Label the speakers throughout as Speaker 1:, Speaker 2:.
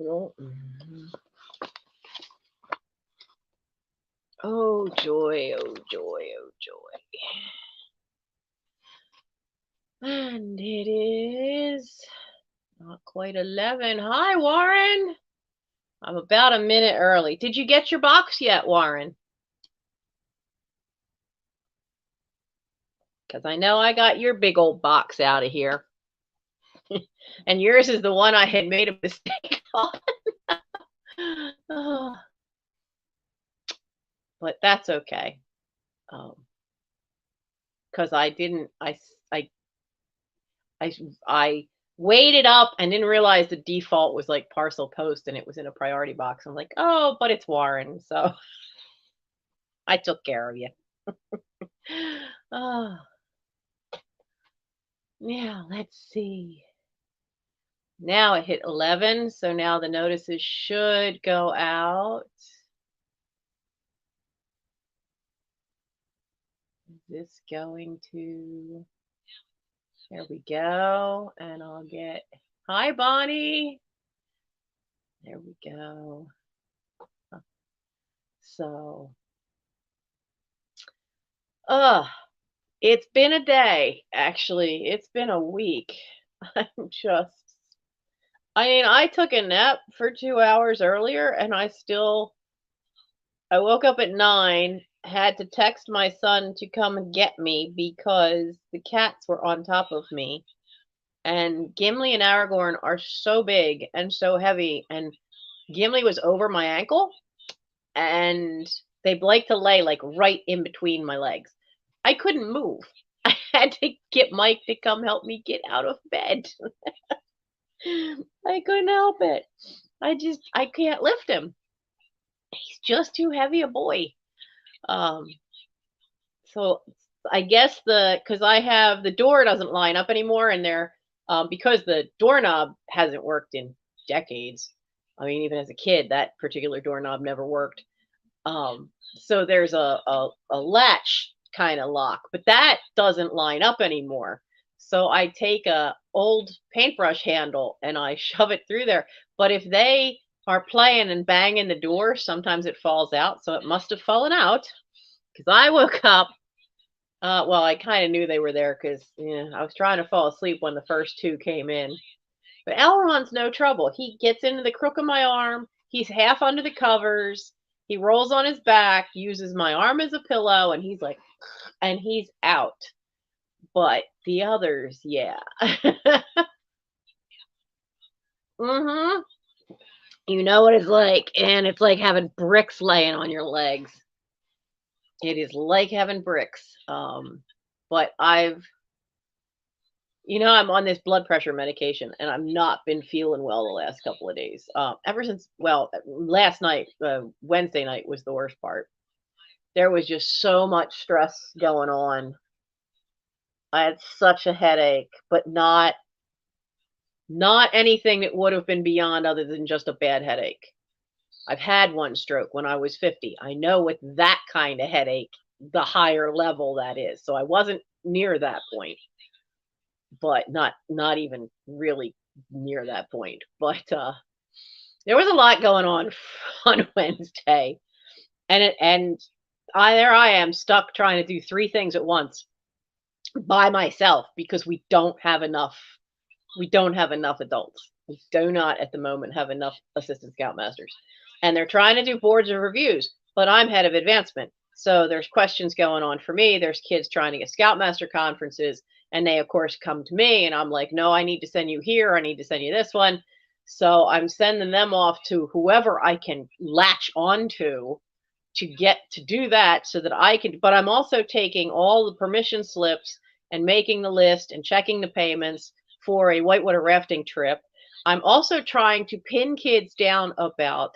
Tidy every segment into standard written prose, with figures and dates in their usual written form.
Speaker 1: Oh joy, oh joy, oh joy. And it is not quite 11. Hi, Warren. I'm about a minute early. Did you get your box yet, Warren? Because I know I got your big old box out of here. And yours is the one I had made a mistake on. Oh, but that's okay. Because I didn't, I waited up and didn't realize the default was like parcel post and it was in a priority box. I'm like, oh, but it's Warren. So I took care of you. Oh, yeah, let's see. Now it hit 11, so now the notices should go out. Is this going to, there we go, and I'll get, hi, Bonnie. There we go. So, it's been a day, actually. It's been a week. I'm just, I mean, I took a nap for 2 hours earlier and I woke up at 9, had to text my son to come and get me because the cats were on top of me. And Gimli and Aragorn are so big and so heavy. And Gimli was over my ankle and they like to lay like right in between my legs. I couldn't move. I had to get Mike to come help me get out of bed. I couldn't help it. I can't lift him. He's just too heavy a boy. So I guess because I have the door doesn't line up anymore, and because the doorknob hasn't worked in decades. I mean, even as a kid, that particular doorknob never worked. So there's a latch kind of lock, but that doesn't line up anymore. So I take a old paintbrush handle and I shove it through there. But if they are playing and banging the door, sometimes it falls out. So it must have fallen out because I woke up. Well, I kind of knew they were there because I was trying to fall asleep when the first two came in. But Elrond's no trouble. He gets into the crook of my arm. He's half under the covers. He rolls on his back, uses my arm as a pillow, and he's like, and he's out. But the others, yeah. Mm-hmm. You know what it's like, and it's like having bricks laying on your legs. It is like having bricks. But I'm on this blood pressure medication, and I've not been feeling well the last couple of days. Ever since, last night, Wednesday night was the worst part. There was just so much stress going on. I had such a headache, but not anything that would have been beyond other than just a bad headache. I've had one stroke when I was 50. I know with that kind of headache, the higher level that is. So I wasn't near that point, but not even really near that point. But there was a lot going on on Wednesday, and there I am stuck trying to do 3 things at once by myself because we don't have enough adults. We do not at the moment have enough assistant scoutmasters. And they're trying to do boards of reviews, but I'm head of advancement. So there's questions going on for me. There's kids trying to get scoutmaster conferences, and they of course come to me and I'm like, no, I need to send you here. I need to send you this one. So I'm sending them off to whoever I can latch onto to get to do that so that I can, but I'm also taking all the permission slips and making the list and checking the payments for a whitewater rafting trip. I'm also trying to pin kids down about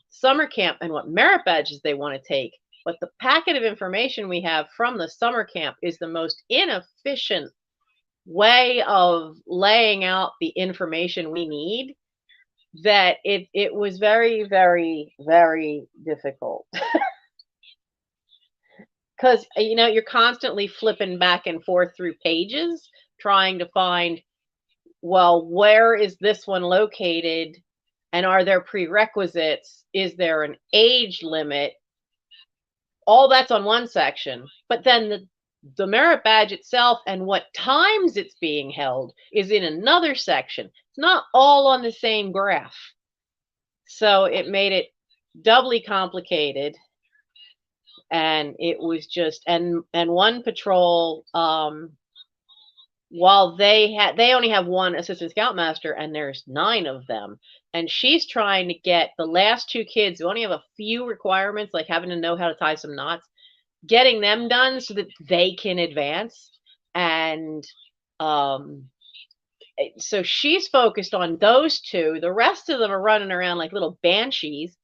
Speaker 1: summer camp and what merit badges they want to take. But the packet of information we have from the summer camp is the most inefficient way of laying out the information we need, that it was very, very, very difficult. Because you're constantly flipping back and forth through pages trying to find, well, where is this one located And are there prerequisites? Is there an age limit? All that's on one section. But then the merit badge itself and what times it's being held is in another section. It's not all on the same graph. So it made it doubly complicated. And it was just, and one patrol, while they only have one assistant scoutmaster and there's 9 of them, and she's trying to get the last 2 kids who only have a few requirements, like having to know how to tie some knots, getting them done so that they can advance. And so she's focused on those 2. The rest of them are running around like little banshees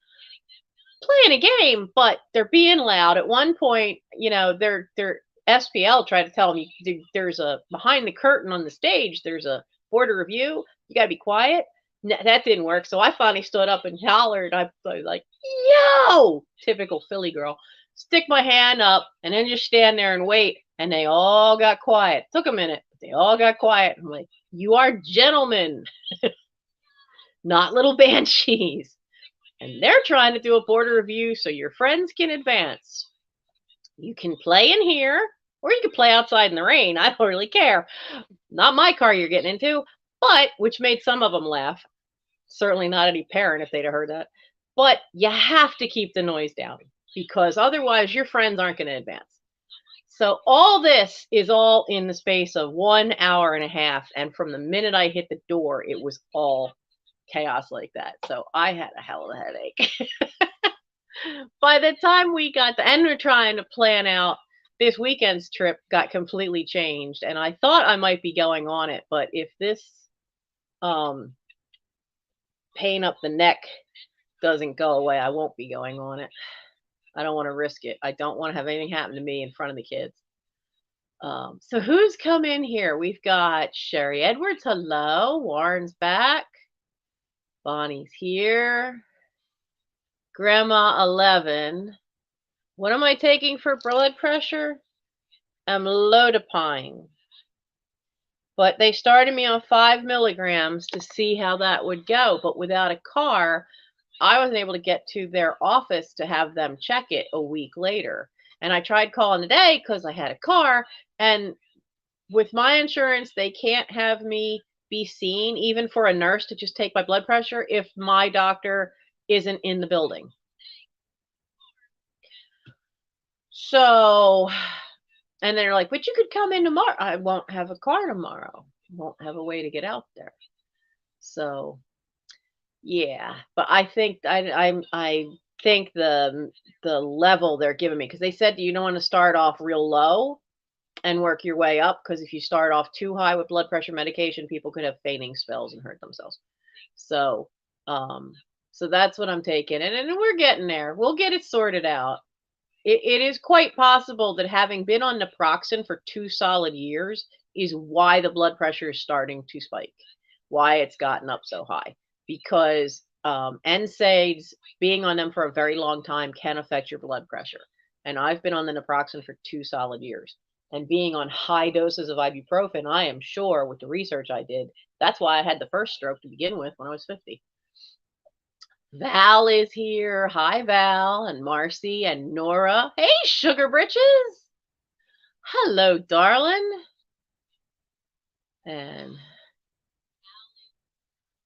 Speaker 1: playing a game, but they're being loud. At one point, their SPL tried to tell them, there's a behind the curtain on the stage, there's a board of review, you got to be quiet. That didn't work. So I finally stood up and hollered. I was like, yo, typical Philly girl, stick my hand up and then just stand there and wait. And they all got quiet. Took a minute, but they all got quiet. I'm like, you are gentlemen, not little banshees. And they're trying to do a border review so your friends can advance. You can play in here, or you can play outside in the rain. I don't really care. Not my car you're getting into, but which made some of them laugh. Certainly not any parent if they'd have heard that. But you have to keep the noise down because otherwise your friends aren't going to advance. So all this is all in the space of 1 hour and a half. And from the minute I hit the door, it was all chaos like that. So I had a hell of a headache. By the time we got to, and we're trying to plan out this weekend's trip, got completely changed. And I thought I might be going on it, but if this pain up the neck doesn't go away, I won't be going on it. I don't want to risk it. I don't want to have anything happen to me in front of the kids. So who's come in here? We've got Sherry Edwards. Hello. Warren's back. Bonnie's here. Grandma 11. What am I taking for blood pressure? Amlodipine. But they started me on 5 milligrams to see how that would go. But without a car, I wasn't able to get to their office to have them check it a week later. And I tried calling today because I had a car. And with my insurance, they can't have me be seen, even for a nurse to just take my blood pressure, if my doctor isn't in the building. So, and they're like, but you could come in tomorrow. I won't have a car tomorrow. Won't have a way to get out there. So, yeah. But I think I think the level they're giving me, because they said you don't want to start off real low and work your way up, because if you start off too high with blood pressure medication, people could have fainting spells and hurt themselves. So so that's what I'm taking, and we're getting there. We'll get it sorted out. It is quite possible that having been on naproxen for 2 solid years is why the blood pressure is starting to spike, why it's gotten up so high, because NSAIDs, being on them for a very long time, can affect your blood pressure. And I've been on the naproxen for 2 solid years. And being on high doses of ibuprofen, I am sure with the research I did, that's why I had the first stroke to begin with when I was 50. Val is here. Hi, Val, and Marcy and Nora. Hey, Sugar Britches. Hello, darling. And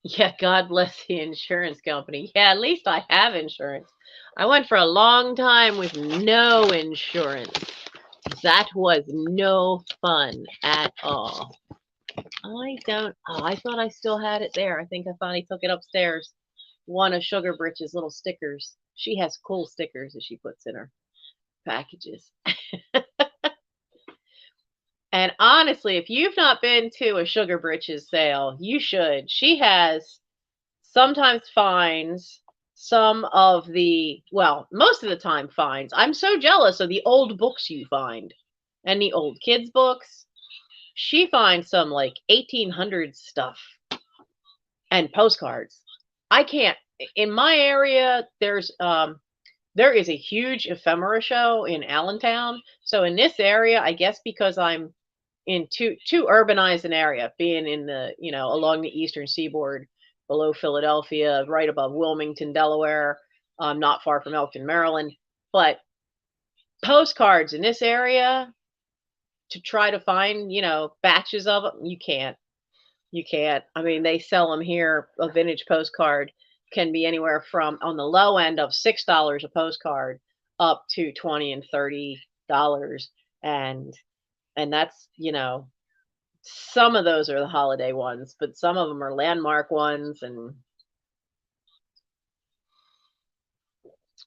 Speaker 1: yeah, God bless the insurance company. Yeah, at least I have insurance. I went for a long time with no insurance. That was no fun at all. I thought I still had it there. I think I finally took it upstairs. One of Sugar Britch's little stickers. She has cool stickers that she puts in her packages. And honestly, if you've not been to a Sugar Britch's sale, you should. She has sometimes finds some of the, well, most of the time finds. I'm so jealous of the old books you find and the old kids books. She finds some like 1800s stuff and postcards. I can't, in my area, there is a huge ephemera show in Allentown. So in this area, I guess because I'm in too urbanized an area, being in the, along the eastern seaboard, below Philadelphia, right above Wilmington, Delaware, not far from Elkton, Maryland. But postcards in this area to try to find, batches of them, you can't. You can't. I mean, they sell them here. A vintage postcard can be anywhere from on the low end of $6 a postcard up to 20 and $30, and that's some of those are the holiday ones, but some of them are landmark ones, and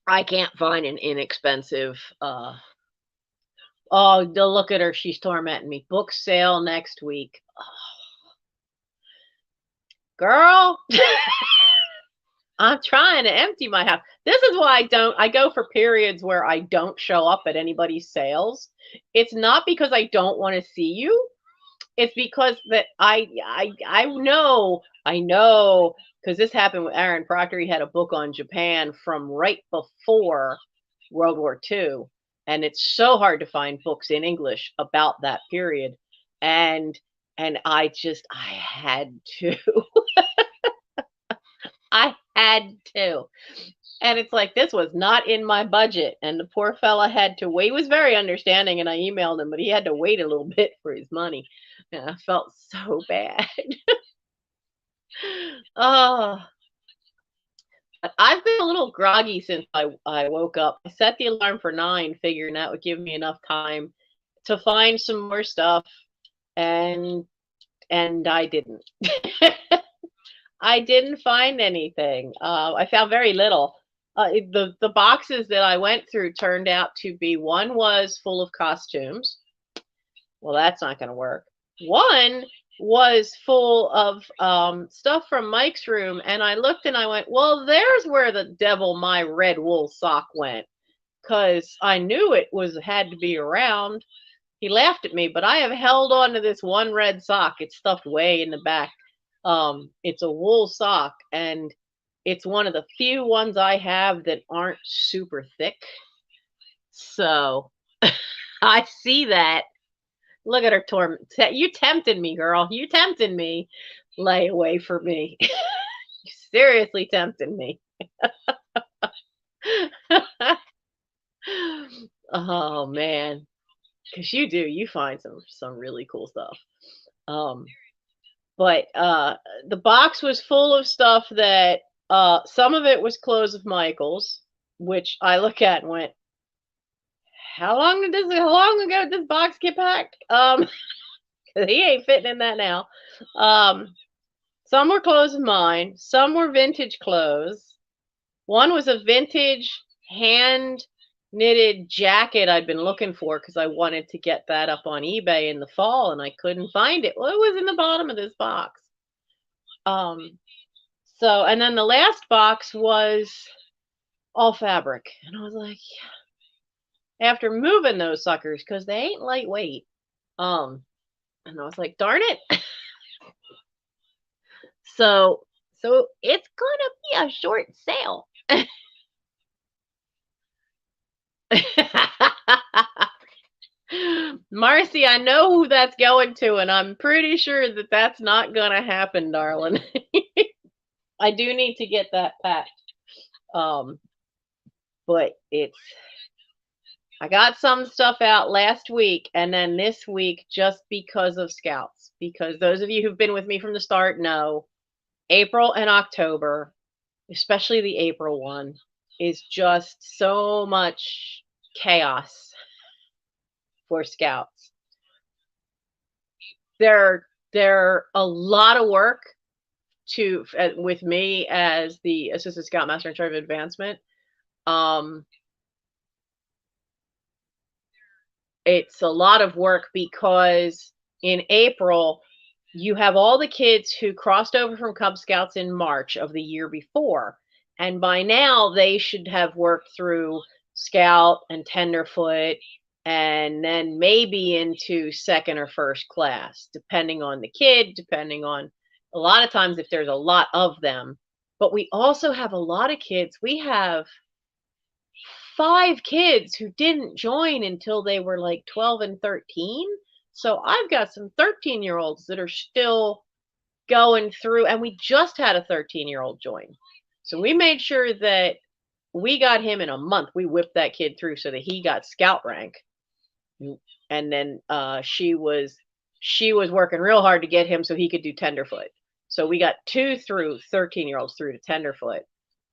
Speaker 1: I can't find an inexpensive. Oh, look at her. She's tormenting me. Book sale next week. Girl, I'm trying to empty my house. This is why I go for periods where I don't show up at anybody's sales. It's not because I don't want to see you. It's because that I know, because this happened with Aaron Proctor. He had a book on Japan from right before World War II, and it's so hard to find books in English about that period, and I had to. I had to. And it's like, this was not in my budget. And the poor fella had to wait. He was very understanding, and I emailed him, but he had to wait a little bit for his money. And I felt so bad. Oh, but I've been a little groggy since I woke up. I set the alarm for 9, figuring that would give me enough time to find some more stuff. And I didn't. I didn't find anything. I found very little. The boxes that I went through turned out to be, one was full of costumes. Well, that's not going to work. One was full of stuff from Mike's room, and I looked and I went, well, there's where the devil my red wool sock went, because I knew it had to be around. He laughed at me, but I have held on to this one red sock. It's stuffed way in the back. It's a wool sock, and it's one of the few ones I have that aren't super thick. So I see that. Look at her torment. You tempted me, girl. You tempted me. Lay away from me. You seriously tempted me. Oh man. Because you find some really cool stuff. But the box was full of stuff that some of it was clothes of Michael's, which I look at and went, how long ago did this box get packed? He ain't fitting in that now. Some were clothes of mine. Some were vintage clothes. One was a vintage hand knitted jacket I'd been looking for because I wanted to get that up on eBay in the fall, and I couldn't find it. Well, it was in the bottom of this box. So, and then the last box was all fabric, and I was like, yeah. After moving those suckers, because they ain't lightweight, and I was like, darn it. So it's gonna be a short sale. Marcy, I know who that's going to, and I'm pretty sure that that's not gonna happen, darling. I do need to get that packed. But I got some stuff out last week, and then this week, just because of Scouts, because those of you who've been with me from the start know April and October, especially the April one, is just so much chaos for Scouts. They're a lot of work with me as the Assistant Scoutmaster in charge of advancement. It's a lot of work because in April, you have all the kids who crossed over from Cub Scouts in March of the year before. And by now, they should have worked through Scout and Tenderfoot, and then maybe into second or first class, depending on the kid, depending on a lot of times if there's a lot of them. But we also have a lot of kids. We have 5 kids who didn't join until they were like 12 and 13. So I've got some 13-year-olds that are still going through, and we just had a 13-year-old join. So we made sure that we got him in a month. We whipped that kid through so that he got scout rank. And then she was working real hard to get him so he could do tenderfoot. So we got 13-year-olds through to tenderfoot.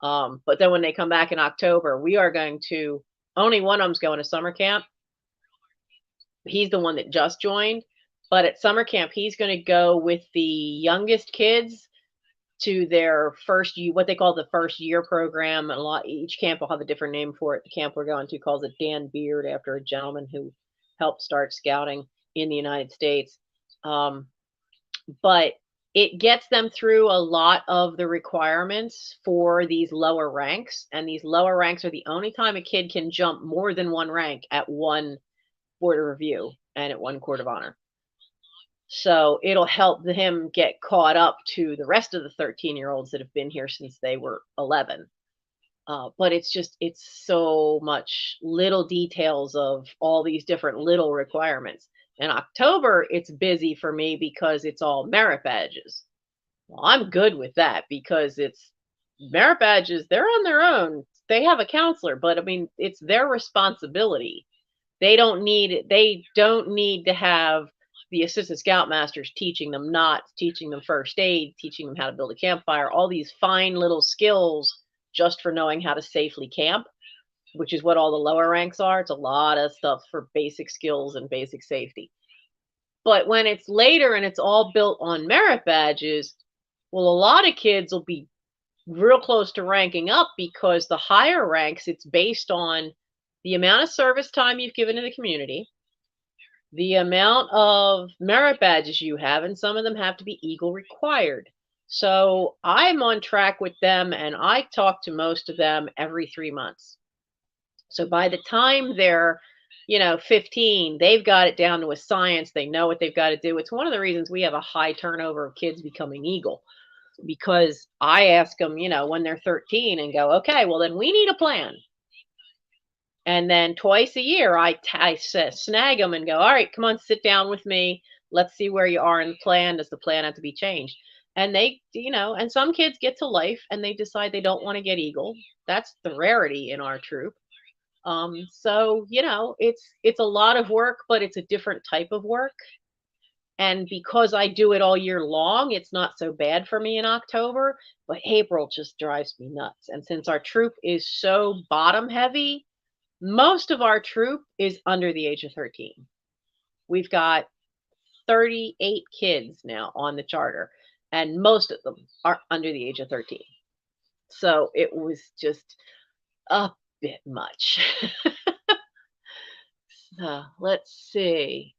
Speaker 1: But then when they come back in October, we are going to, only one of them's going to summer camp. He's the one that just joined, but at summer camp, he's going to go with the youngest kids to their first year, what they call the first year program. Each camp will have a different name for it. The camp we're going to calls it Dan Beard, after a gentleman who helped start scouting in the United States. But it gets them through a lot of the requirements for these lower ranks, and these lower ranks are the only time a kid can jump more than one rank at one board of review and at one court of honor. So it'll help him get caught up to the rest of the 13-year-olds that have been here since they were 11. But it's so much little details of all these different little requirements. In October, it's busy for me because it's all merit badges. Well, I'm good with that because it's merit badges. They're on their own. They have a counselor, but I mean, it's their responsibility. They don't need to have the assistant scoutmasters teaching them knots, teaching them first aid, teaching them how to build a campfire, all these fine little skills just for knowing how to safely camp, which is what all the lower ranks are. It's a lot of stuff for basic skills and basic safety. But when it's later and it's all built on merit badges, well, a lot of kids will be real close to ranking up because the higher ranks, it's based on the amount of service time you've given to the community, the amount of merit badges you have, and some of them have to be Eagle required. So I'm on track with them, and I talk to most of them every 3 months. So by the time they're, 15, they've got it down to a science. They know what they've got to do. It's one of the reasons we have a high turnover of kids becoming Eagle, because I ask them, when they're 13 and go, okay, well, then we need a plan. And then twice a year, I snag them and go, all right, come on, sit down with me. Let's see where you are in the plan. Does the plan have to be changed? And they, and some kids get to life and they decide they don't want to get Eagle. That's the rarity in our troop. So, it's a lot of work, but it's a different type of work. And because I do it all year long, it's not so bad for me in October, but April just drives me nuts. And since our troop is so bottom heavy, most of our troop is under the age of 13. We've got 38 kids now on the charter, and most of them are under the age of 13. So it was just a bit much. So let's see.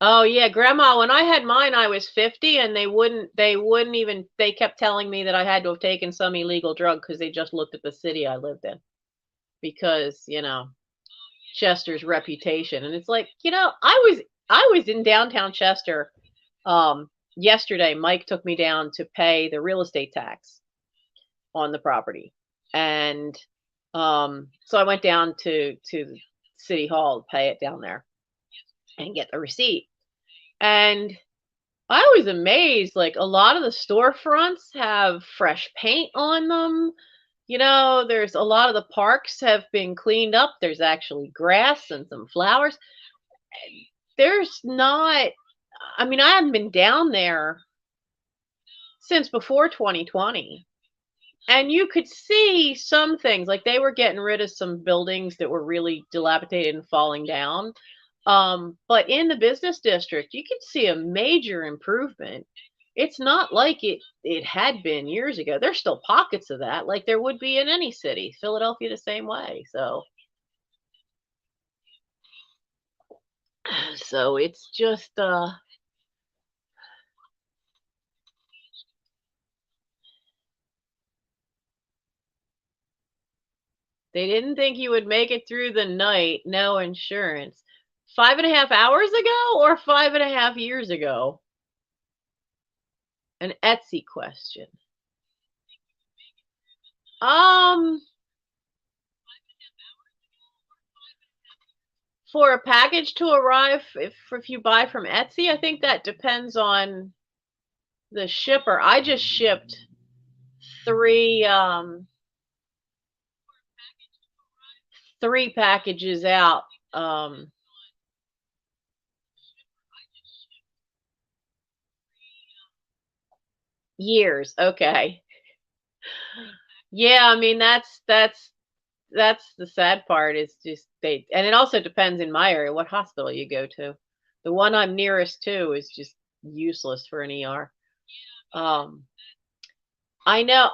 Speaker 1: Oh yeah, grandma, when I had mine, I was 50 and they wouldn't even, they kept telling me that I had to have taken some illegal drug because they just looked at the city I lived in. Because, Chester's reputation. And it's like, I was in downtown Chester yesterday. Mike took me down to pay the real estate tax on the property. And so I went down to City Hall to pay it down there and get the receipt. And I was amazed, like a lot of the storefronts have fresh paint on them. There's a lot of the parks have been cleaned up. There's actually grass and some flowers. There's not, I mean, I haven't been down there since before 2020. And you could see some things, like they were getting rid of some buildings that were really dilapidated and falling down. But in the business district, you could see a major improvement. It's not like it had been years ago. There's still pockets of that, like there would be in any city. Philadelphia the same way. So it's just they didn't think you would make it through the night, no insurance. 5.5 hours ago or 5.5 years ago? An Etsy question. Um For a package to arrive, if you buy from Etsy, I think that depends on the shipper. I just shipped three packages out. Years. Okay. Yeah, I mean that's the sad part is just and it also depends in my area what hospital you go to. The one I'm nearest to is just useless for an ER. Um, I know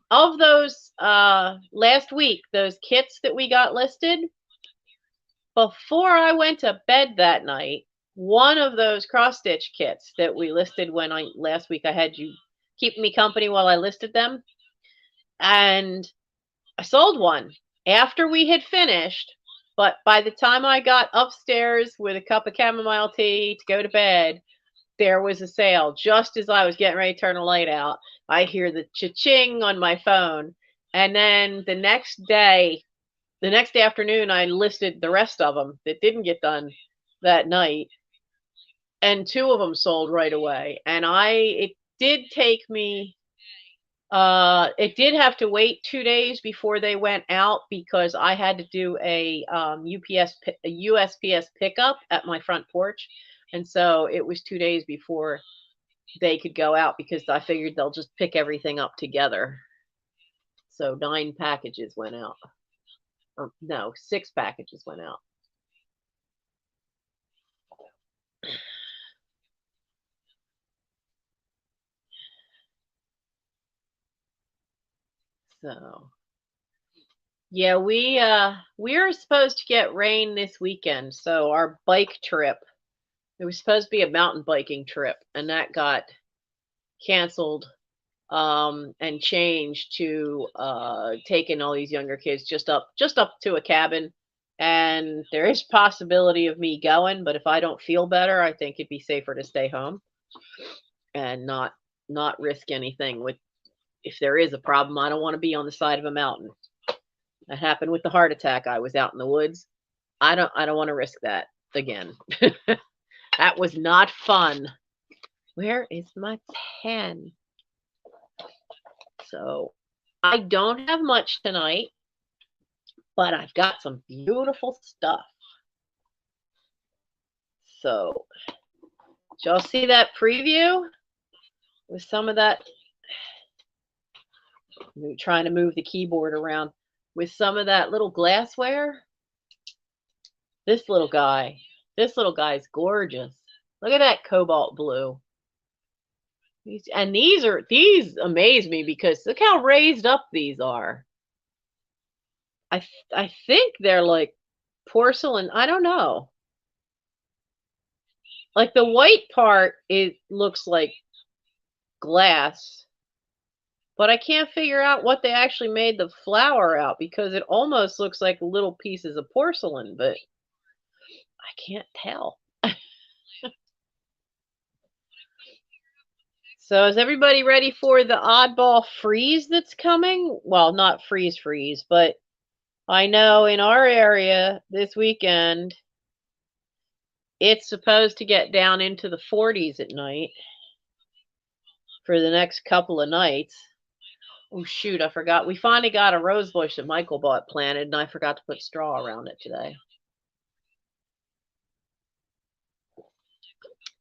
Speaker 1: of those last week, those kits that we got listed, before I went to bed that night, one of those cross stitch kits that we listed when I last week I had you keep me company while I listed them, and I sold one after we had finished, but by the time I got upstairs with a cup of chamomile tea to go to bed, there was a sale. Just as I was getting ready to turn the light out, I hear the cha-ching on my phone. And then the next afternoon, I listed the rest of them that didn't get done that night. And two of them sold right away. And it did take me it did have to wait 2 days before they went out because I had to do a USPS pickup at my front porch, and so it was 2 days before they could go out because I figured they'll just pick everything up together. So 9 packages went out. No, 6 packages went out. So yeah, we're supposed to get rain this weekend. So our bike trip, it was supposed to be a mountain biking trip, and that got canceled and changed to taking all these younger kids just up to a cabin. And there is possibility of me going, but if I don't feel better, I think it'd be safer to stay home and not risk anything. With if there is a problem, I don't want to be on the side of a mountain. That happened with the heart attack. I was out in the woods. I don't want to risk that again. That was not fun. Where is my pen? So I don't have much tonight, but I've got some beautiful stuff. So did y'all see that preview with some of that? I'm trying to move the keyboard around with some of that little glassware. This little guy's gorgeous. Look at that cobalt blue. And these amaze me because look how raised up these are. I think they're like porcelain. I don't know. Like the white part, it looks like glass, but I can't figure out what they actually made the flower out because it almost looks like little pieces of porcelain, but I can't tell. So is everybody ready for the oddball freeze that's coming? Well, not freeze, but I know in our area this weekend, it's supposed to get down into the 40s at night for the next couple of nights. Oh, shoot, I forgot. We finally got a rose bush that Michael bought planted, and I forgot to put straw around it today.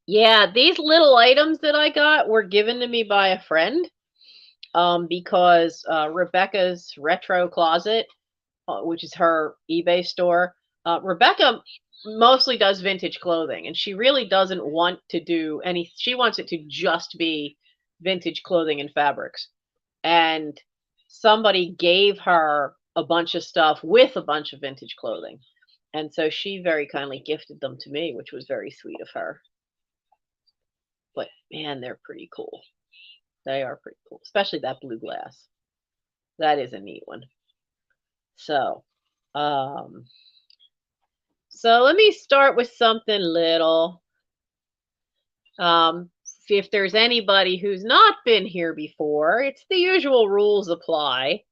Speaker 1: Yeah, these little items that I got were given to me by a friend because Rebecca's Retro Closet, which is her eBay store, Rebecca mostly does vintage clothing, and she really doesn't want to do any. She wants it to just be vintage clothing and fabrics. And somebody gave her a bunch of stuff with a bunch of vintage clothing, and so she very kindly gifted them to me, which was very sweet of her. But man, they're pretty cool. They are pretty cool, especially that blue glass. That is a neat one. So, so let me start with something little. If there's anybody who's not been here before, it's the usual rules apply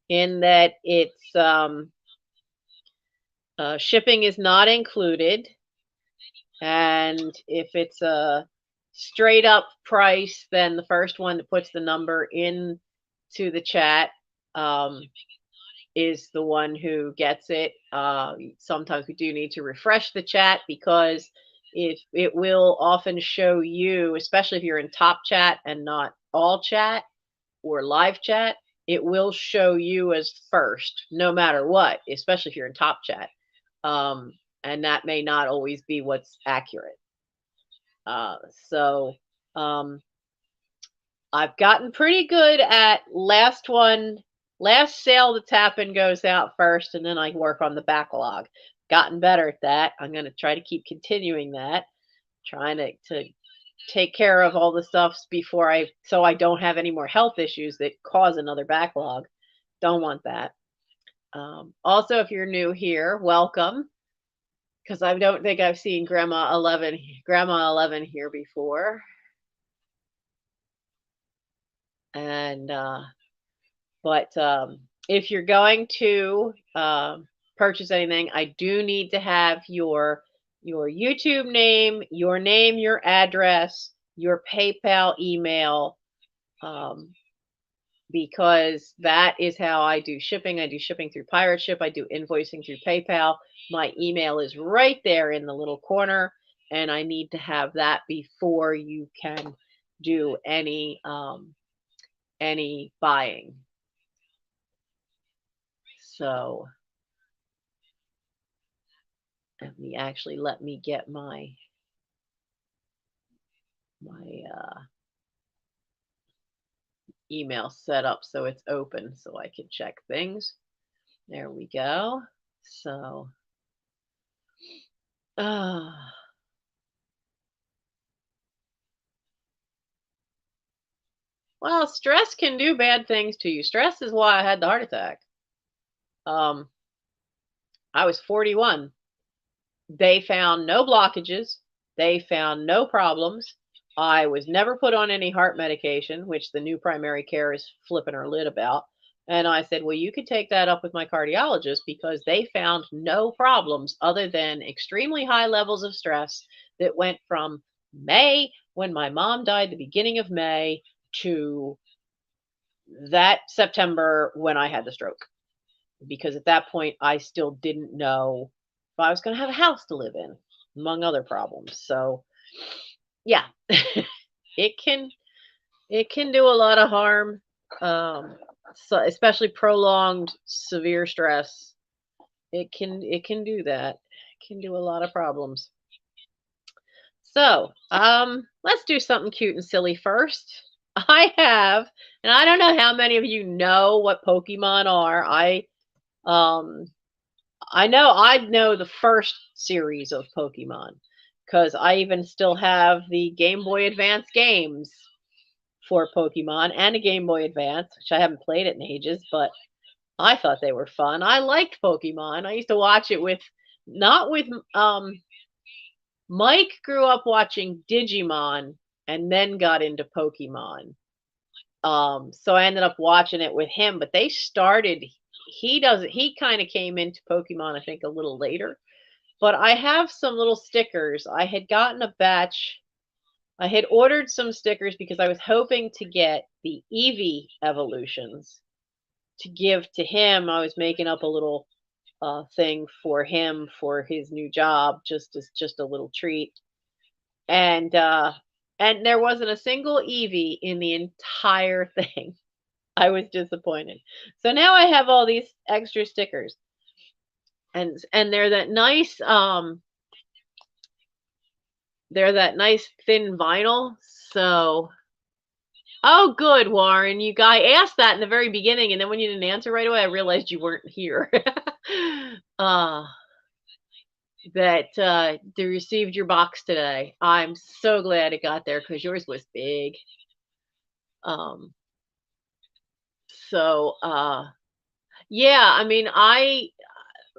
Speaker 1: in that it's Shipping is not included. And if it's a straight up price, then the first one that puts the number in to the chat um, is the one who gets it. Sometimes we do need to refresh the chat because if it will often show you, especially if you're in top chat and not all chat or live chat, it will show you as first, no matter what, especially if you're in top chat. Um, and that may not always be what's accurate. Uh, so um, I've gotten pretty good at last sale that's happened goes out first, and then I work on the backlog. Gotten better at that. I'm going to try to keep continuing that, trying to take care of all the stuffs before so I don't have any more health issues that cause another backlog. Don't want that. Also, if you're new here, welcome, because I don't think I've seen Grandma 11 here before. And but if you're going to purchase anything, I do need to have your YouTube name, your address, your PayPal email, because that is how I do shipping. I do shipping through Pirate Ship. I do invoicing through PayPal. My email is right there in the little corner, and I need to have that before you can do any buying. So let me get my email set up so it's open so I can check things. There we go. So well, stress can do bad things to you. Stress is why I had the heart attack. I was 41. They found no blockages. They found no problems. I was never put on any heart medication, which the new primary care is flipping her lid about. And I said, well, you could take that up with my cardiologist because they found no problems other than extremely high levels of stress that went from May, when my mom died, the beginning of May, to that September when I had the stroke. Because at that point, I still didn't know if I was going to have a house to live in, among other problems. So, yeah, it can do a lot of harm. So especially prolonged severe stress, it can do that. It can do a lot of problems. So, let's do something cute and silly first. I have, and I don't know how many of you know what Pokemon are. I know the first series of Pokemon because I even still have the Game Boy Advance games for Pokemon and a Game Boy Advance, which I haven't played it in ages, but I thought they were fun. I liked Pokemon. I used to watch it not with Mike grew up watching Digimon and then got into Pokemon. So I ended up watching it with him, but they started he kind of came into Pokemon I think a little later. But I have some little stickers. I had gotten a batch. I had ordered some stickers because I was hoping to get the Eevee evolutions to give to him. I was making up a little thing for him for his new job, just a little treat. And there wasn't a single Eevee in the entire thing. I was disappointed. So now I have all these extra stickers. And they're that nice thin vinyl. So oh good, Warren. You guy asked that in the very beginning, and then when you didn't answer right away, I realized you weren't here. That they received your box today. I'm so glad it got there because yours was big. So yeah, I mean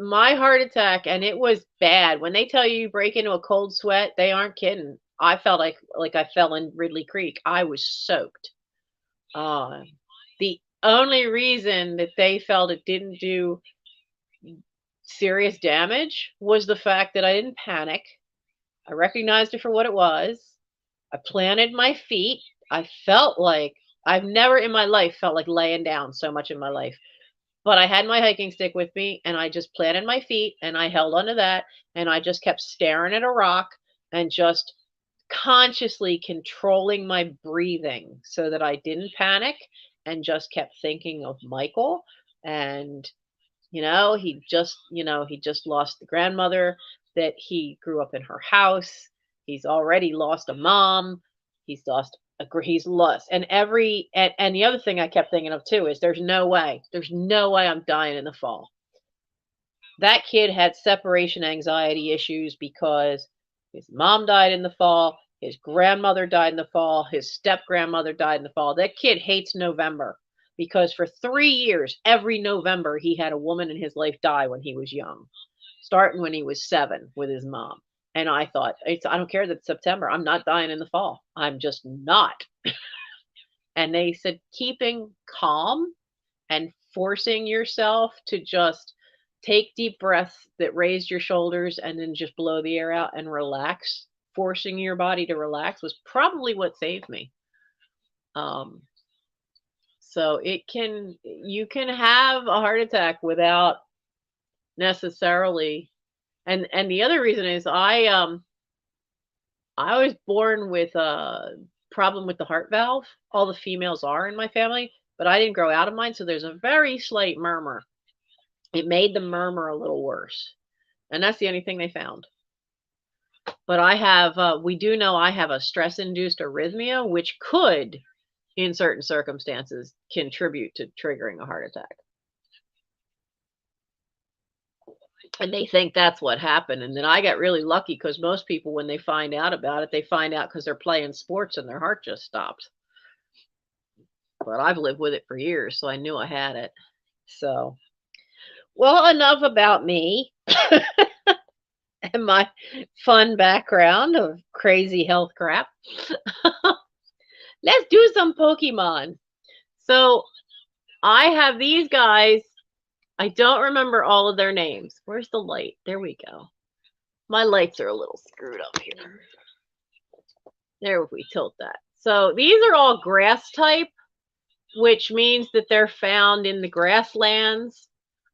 Speaker 1: my heart attack, and it was bad. When they tell you break into a cold sweat, they aren't kidding. I felt like I fell in Ridley Creek. I was soaked. The only reason that they felt it didn't do serious damage was the fact that I didn't panic. I recognized it for what it was. I planted my feet. I felt like I've never in my life felt like laying down so much in my life. But I had my hiking stick with me and I just planted my feet and I held onto that and I just kept staring at a rock and just consciously controlling my breathing so that I didn't panic and just kept thinking of Michael. And he just lost the grandmother that he grew up in her house. He's already lost a mom. He's lost and the other thing I kept thinking of too is there's no way I'm dying in the fall. That kid had separation anxiety issues because his mom died in the fall, his grandmother died in the fall, his step grandmother died in the fall. That kid hates November because for 3 years, every November, he had a woman in his life die when he was young, starting when he was 7 with his mom. And I thought, I don't care that it's September. I'm not dying in the fall. I'm just not. And they said keeping calm and forcing yourself to just take deep breaths that raise your shoulders and then just blow the air out and relax. Forcing your body to relax was probably what saved me. So you can have a heart attack without necessarily, and the other reason is I was born with a problem with the heart valve. All the females are in my family, but I didn't grow out of mine, so there's a very slight murmur. It made the murmur a little worse, and that's the only thing they found. But we do know I have a stress-induced arrhythmia, which could, in certain circumstances, contribute to triggering a heart attack. And they think that's what happened. And then I got really lucky because most people, when they find out about it, they find out because they're playing sports and their heart just stopped. But I've lived with it for years, so I knew I had it. So, well, enough about me and my fun background of crazy health crap. Let's do some Pokemon. So I have these guys. I don't remember all of their names. Where's the light? There we go. My lights are a little screwed up here. There, if we tilt that. So these are all grass type, which means that they're found in the grasslands.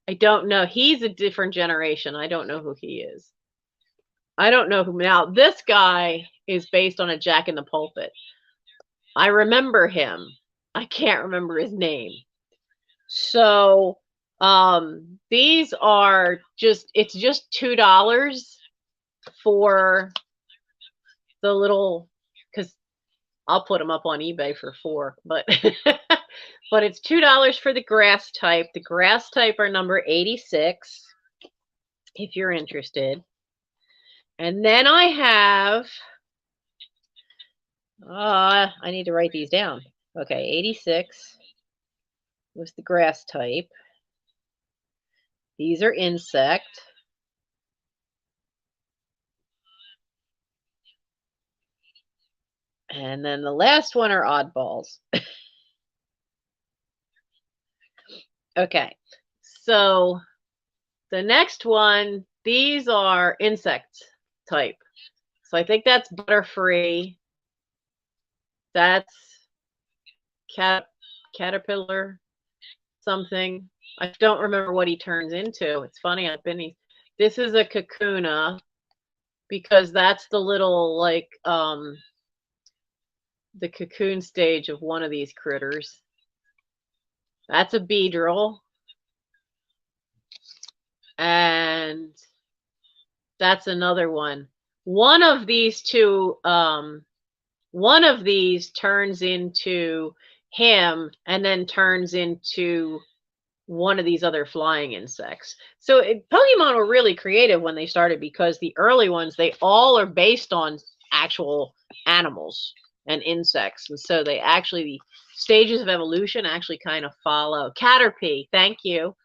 Speaker 1: I don't know. He's a different generation. I don't know who he is. I don't know who. Now, this guy is based on a Jack in the Pulpit. I remember him. I can't remember his name. So these are it's just $2 for the little, because I'll put them up on eBay for $4, but but it's $2 for the grass type. The grass type are number 86 if you're interested. And then I have I need to write these down. Okay, 86 was the grass type. These are insect. And then the last one are oddballs. Okay, so the next one, these are insect type. So I think that's butterfree. That's caterpillar something. I don't remember what he turns into. It's funny, this is a Kakuna because that's the little, like, the cocoon stage of one of these critters. That's a beedrill. And that's another one. One of these turns into him and then turns into one of these other flying insects. So Pokemon were really creative when they started because the early ones, they all are based on actual animals and insects. And so the stages of evolution actually kind of follow. Caterpie, thank you.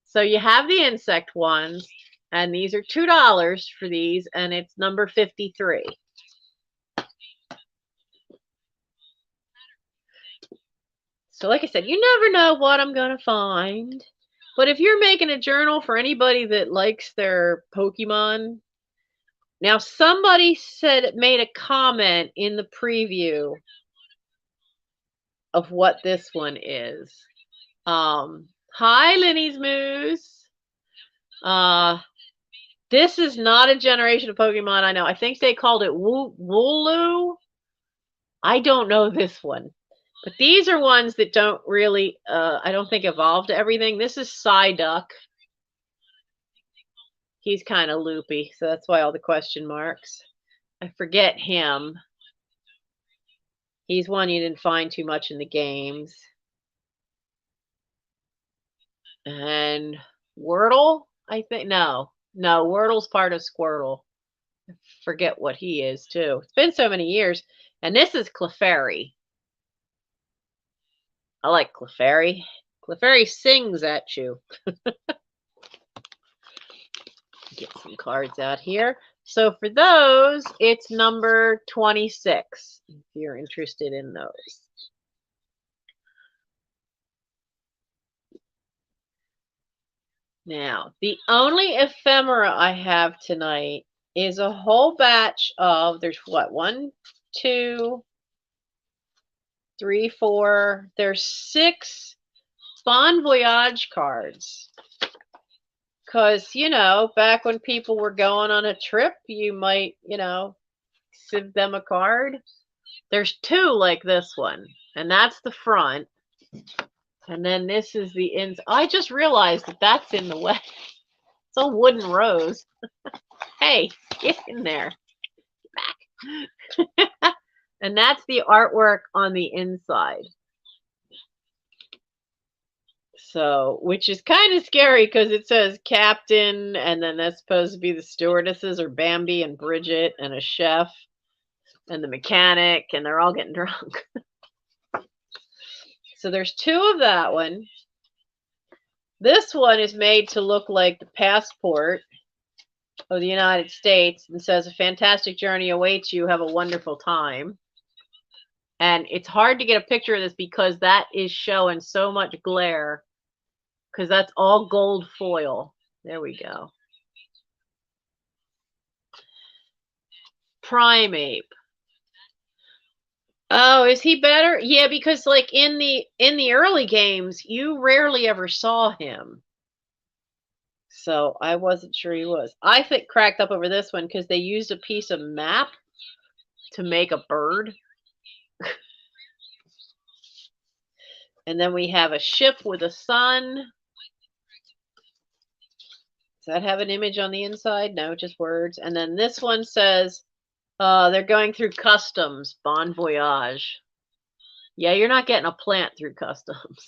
Speaker 1: So you have the insect ones, and these are $2 for these, and it's number 53. So like I said, you never know what I'm going to find. But if you're making a journal for anybody that likes their Pokemon, now somebody made a comment in the preview of what this one is. Hi, Lenny's Moose. This is not a generation of Pokemon I know. I think they called it Wooloo. I don't know this one. But these are ones that don't really, I don't think, evolve to everything. This is Psyduck. He's kind of loopy, so that's why all the question marks. I forget him. He's one you didn't find too much in the games. And Wordle, I think. No, Wordle's part of Squirtle. I forget what he is, too. It's been so many years. And this is Clefairy. I like Clefairy. Clefairy sings at you. Get some cards out here. So for those, it's number 26, if you're interested in those. Now, the only ephemera I have tonight is a whole batch of, there's what, 1, 2, 3, 4, there's 6 Bon Voyage cards. Because, back when people were going on a trip, you might, give them a card. There's 2 like this one, and that's the front. And then this is the inside. I just realized that that's in the way. It's a wooden rose. Hey, get in there. Get back. And that's the artwork on the inside. So, which is kind of scary because it says captain, and then that's supposed to be the stewardesses or Bambi and Bridget and a chef and the mechanic, and they're all getting drunk. So there's 2 of that one. This one is made to look like the passport of the United States and says, a fantastic journey awaits you. Have a wonderful time. And it's hard to get a picture of this because that is showing so much glare because that's all gold foil. There we go. Primeape. Oh, is he better? Yeah, because like in the early games, you rarely ever saw him. So I wasn't sure he was. I think cracked up over this one because they used a piece of map to make a bird. And then we have a ship with a sun. Does that have an image on the inside? No, just words. And then this one says, they're going through customs, Bon Voyage. Yeah, you're not getting a plant through customs.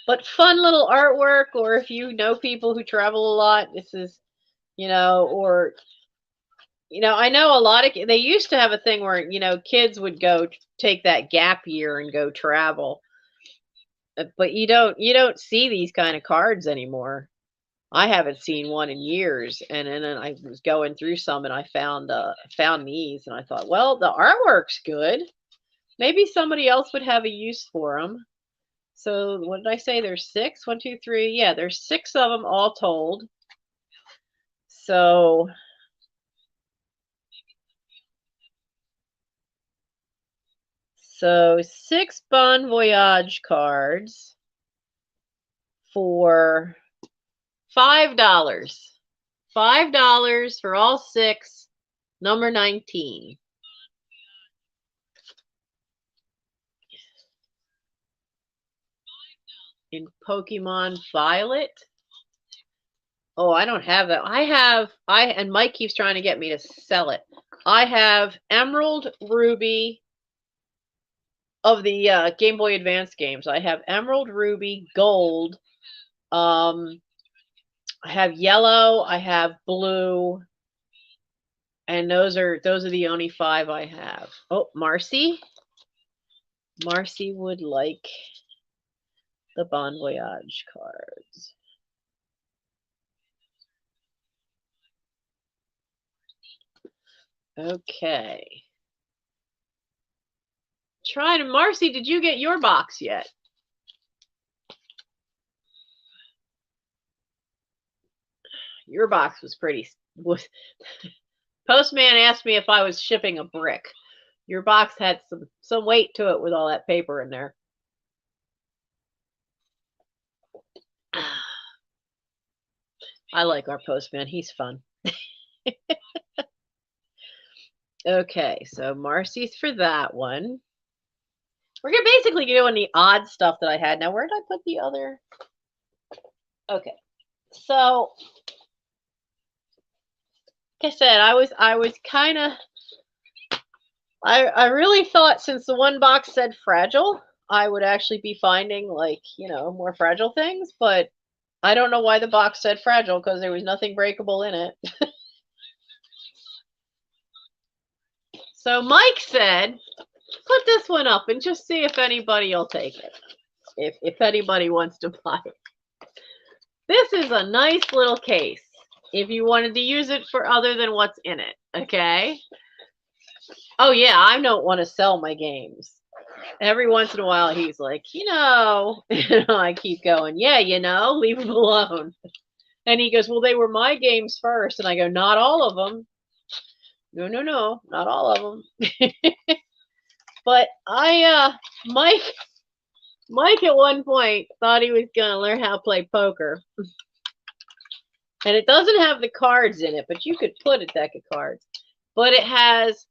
Speaker 1: But fun little artwork, or if you know people who travel a lot, this is, or, I know a lot of, they used to have a thing where, kids would go take that gap year and go travel. But you don't see these kind of cards anymore. I haven't seen one in years, and then I was going through some, and I found these, and I thought, well, the artwork's good. Maybe somebody else would have a use for them. So what did I say? There's 6. 1, 2, 3. Yeah, there's 6 of them all told. So So 6 Bon Voyage cards for $5. $5 for all 6, number 19. In Pokemon Violet. Oh, I don't have that. And Mike keeps trying to get me to sell it. I have Emerald, Ruby of the Game Boy Advance games. I have Emerald, Ruby, Gold. I have Yellow. I have Blue. And those are the only 5 I have. Oh, Marcy. Marcy would like the Bon Voyage cards. Okay. Trying to, Marcy, did you get your box yet? Your box was pretty. Postman asked me if I was shipping a brick. Your box had some weight to it with all that paper in there. I like our postman. He's fun. Okay, so Marcy's for that one. We're gonna basically doing the odd stuff that I had. Now, where did I put the other? Okay, so like I said, I was kind of. I really thought since the one box said fragile, I would actually be finding like, more fragile things, but I don't know why the box said fragile because there was nothing breakable in it. So Mike said, put this one up and just see if anybody will take it. If anybody wants to buy it. This is a nice little case if you wanted to use it for other than what's in it, okay? Oh yeah, I don't want to sell my games. Every once in a while he's like, I keep going, yeah, leave them alone. And he goes, well, they were my games first. And I go, not all of them. No, not all of them. But Mike at one point thought he was going to learn how to play poker. And it doesn't have the cards in it, but you could put a deck of cards. But it has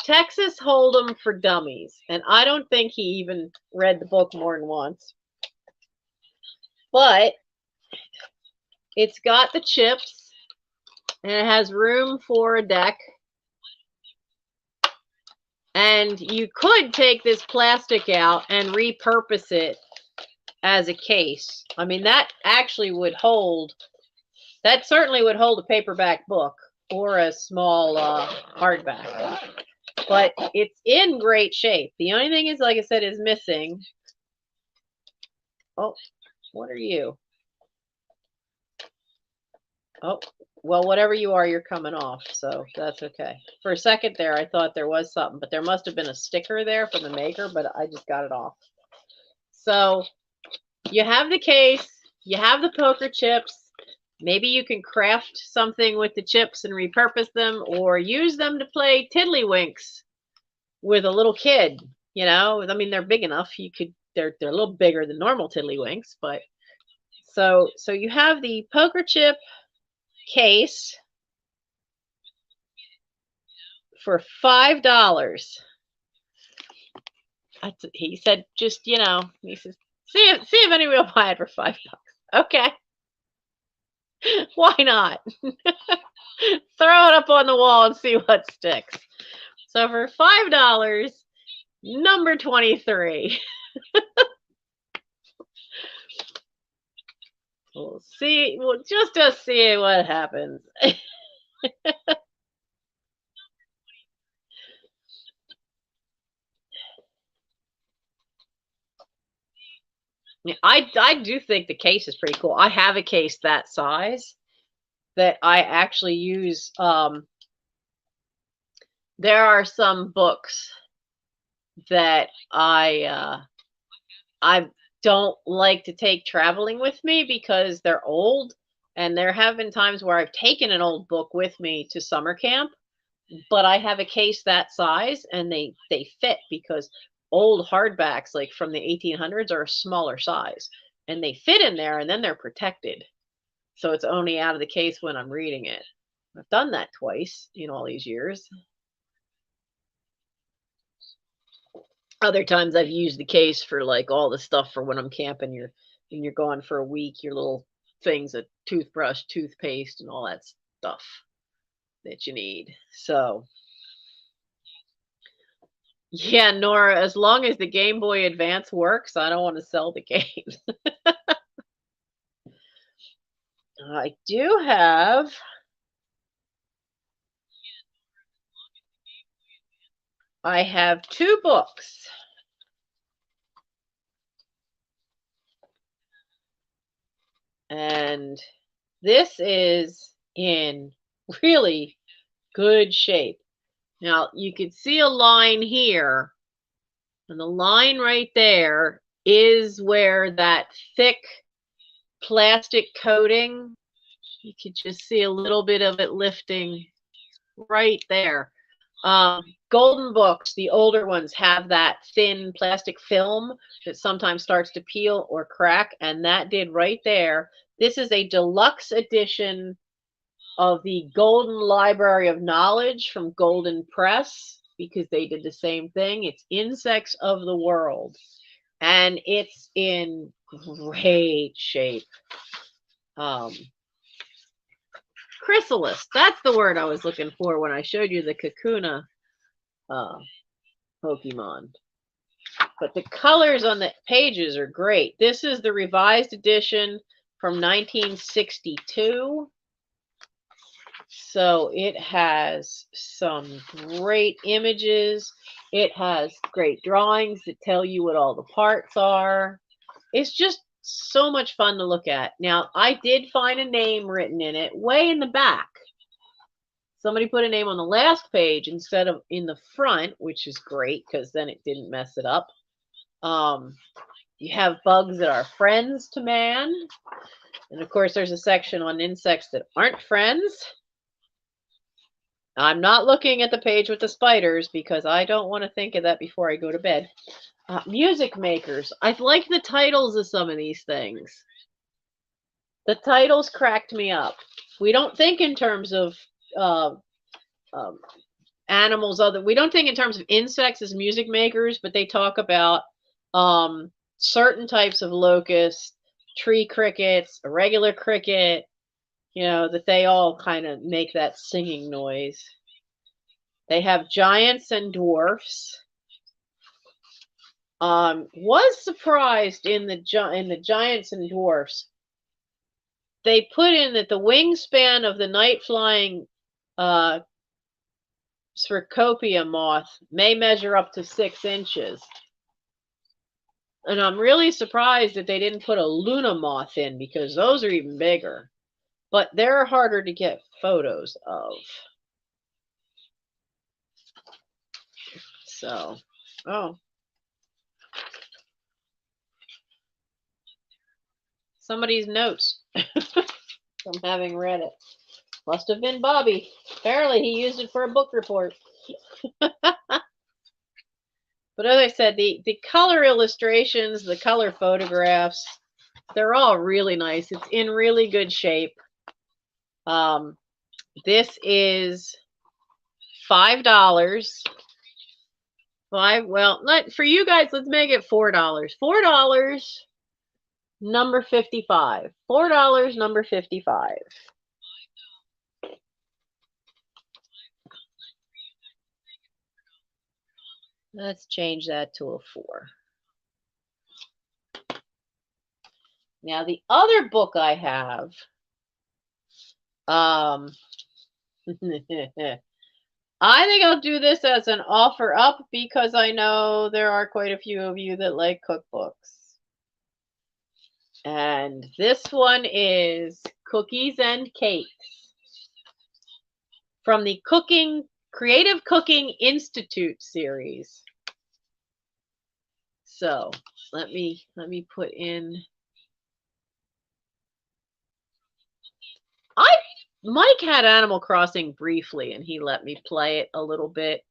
Speaker 1: Texas Hold'em for Dummies. And I don't think he even read the book more than once. But it's got the chips, and it has room for a deck. And you could take this plastic out and repurpose it as a case. I mean, that certainly would hold a paperback book or a small hardback. But it's in great shape. The only thing is, like I said, is missing. Oh, what are you? Oh, well, whatever you are, you're coming off, so that's okay. For a second there, I thought there was something, but there must have been a sticker there from the maker, but I just got it off. So you have the case, you have the poker chips. Maybe you can craft something with the chips and repurpose them, or use them to play tiddlywinks with a little kid. I mean, they're big enough. They're a little bigger than normal tiddlywinks, but so you have the poker chip case for $5. He said, just, he says, see if anybody will buy it for $5. Okay. Why not? Throw it up on the wall and see what sticks. So for $5, number 23. We'll see. We'll just see what happens. I do think the case is pretty cool. I have a case that size that I actually use. There are some books that I don't like to take traveling with me because they're old, and there have been times where I've taken an old book with me to summer camp, but I have a case that size and they fit because old hardbacks like from the 1800s are a smaller size and they fit in there, and then they're protected. So it's only out of the case when I'm reading it. I've done that twice in all these years. Other times I've used the case for like all the stuff for when I'm camping. You're gone for a week, your little things, a toothbrush, toothpaste, and all that stuff that you need. So yeah, Nora, as long as the Game Boy Advance works, I don't want to sell the games. I do have two books. And this is in really good shape. Now, you can see a line here. And the line right there is where that thick plastic coating, you could just see a little bit of it lifting right there. Golden books, the older ones, have that thin plastic film that sometimes starts to peel or crack, and that did right there. This is a deluxe edition of the Golden Library of Knowledge from Golden Press, because they did the same thing. It's Insects of the World, and it's in great shape. Chrysalis, that's the word I was looking for when I showed you the Kakuna Pokemon. But the colors on the pages are great. This is the revised edition from 1962. So it has some great images. It has great drawings that tell you what all the parts are. It's just so much fun to look at. Now, I did find a name written in it way in the back. Somebody put a name on the last page instead of in the front, which is great because then it didn't mess it up. You have bugs that are friends to man. And of course, there's a section on insects that aren't friends. I'm not looking at the page with the spiders because I don't want to think of that before I go to bed. Music makers. I like the titles of some of these things. The titles cracked me up. We don't think in terms of animals. We don't think in terms of insects as music makers, but they talk about certain types of locusts, tree crickets, a regular cricket, you know, that they all kind of make that singing noise. They have giants and dwarfs. Was surprised in the giants and dwarfs. They put in that the wingspan of the night-flying Cercopia moth may measure up to 6 inches. And I'm really surprised that they didn't put a Luna moth in because those are even bigger. But they're harder to get photos of. So, oh. Somebody's notes from having read it. Must have been Bobby. Apparently he used it for a book report. But as I said, the color illustrations, the color photographs, they're all really nice. It's in really good shape. This is $5. For you guys, let's make it $4. $4, number 55. $4, number 55. Let's change that to a 4. Now, the other book I have, I think I'll do this as an offer up because I know there are quite a few of you that like cookbooks. And this one is Cookies and Cakes from the Creative Cooking Institute series. So let me put in. Mike had Animal Crossing briefly, and he let me play it a little bit.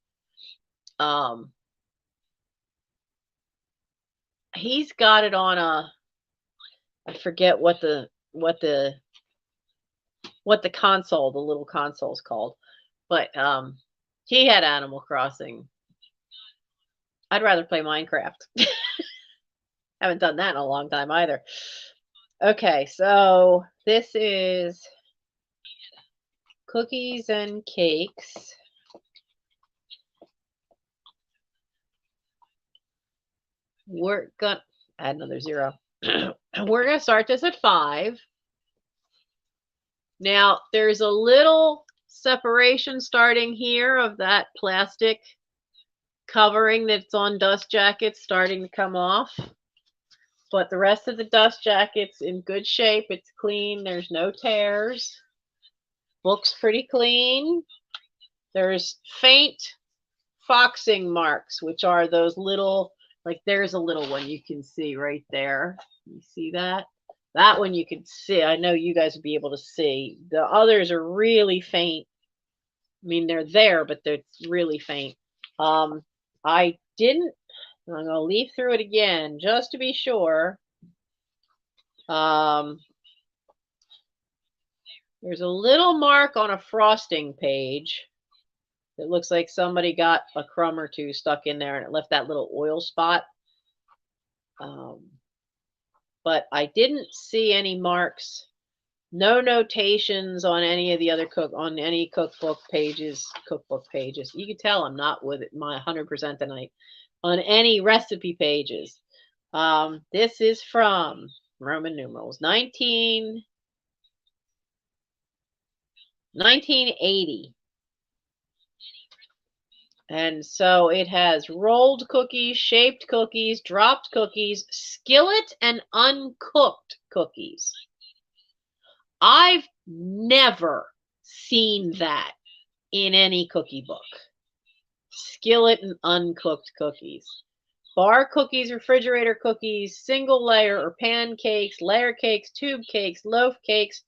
Speaker 1: He's got it on I forget what the console, the little console is called, but he had Animal Crossing. I'd rather play Minecraft. Haven't done that in a long time either. Okay, so this is Cookies and Cakes. We're gonna add another 0. We're gonna start this at 5. Now there's a little separation starting here of that plastic covering that's on dust jackets starting to come off. But the rest of the dust jacket's in good shape. It's clean. There's no tears. Book's pretty clean. There's faint foxing marks, which are those little Like there's a little one you can see right there. You see that? That one you can see. I know you guys would be able to see. The others are really faint. I mean, they're there, but they're really faint. I didn't. I'm going to leaf through it again just to be sure. There's a little mark on a frosting page. It looks like somebody got a crumb or two stuck in there and it left that little oil spot. But I didn't see any marks, no notations on any of the other cookbook pages. You can tell I'm not with it, my 100% tonight on any recipe pages. This is from Roman numerals 1980. And so it has rolled cookies, shaped cookies, dropped cookies, skillet and uncooked cookies. I've never seen that in any cookie book. Skillet and uncooked cookies. Bar cookies, refrigerator cookies, single layer or pancakes, layer cakes, tube cakes, loaf cakes,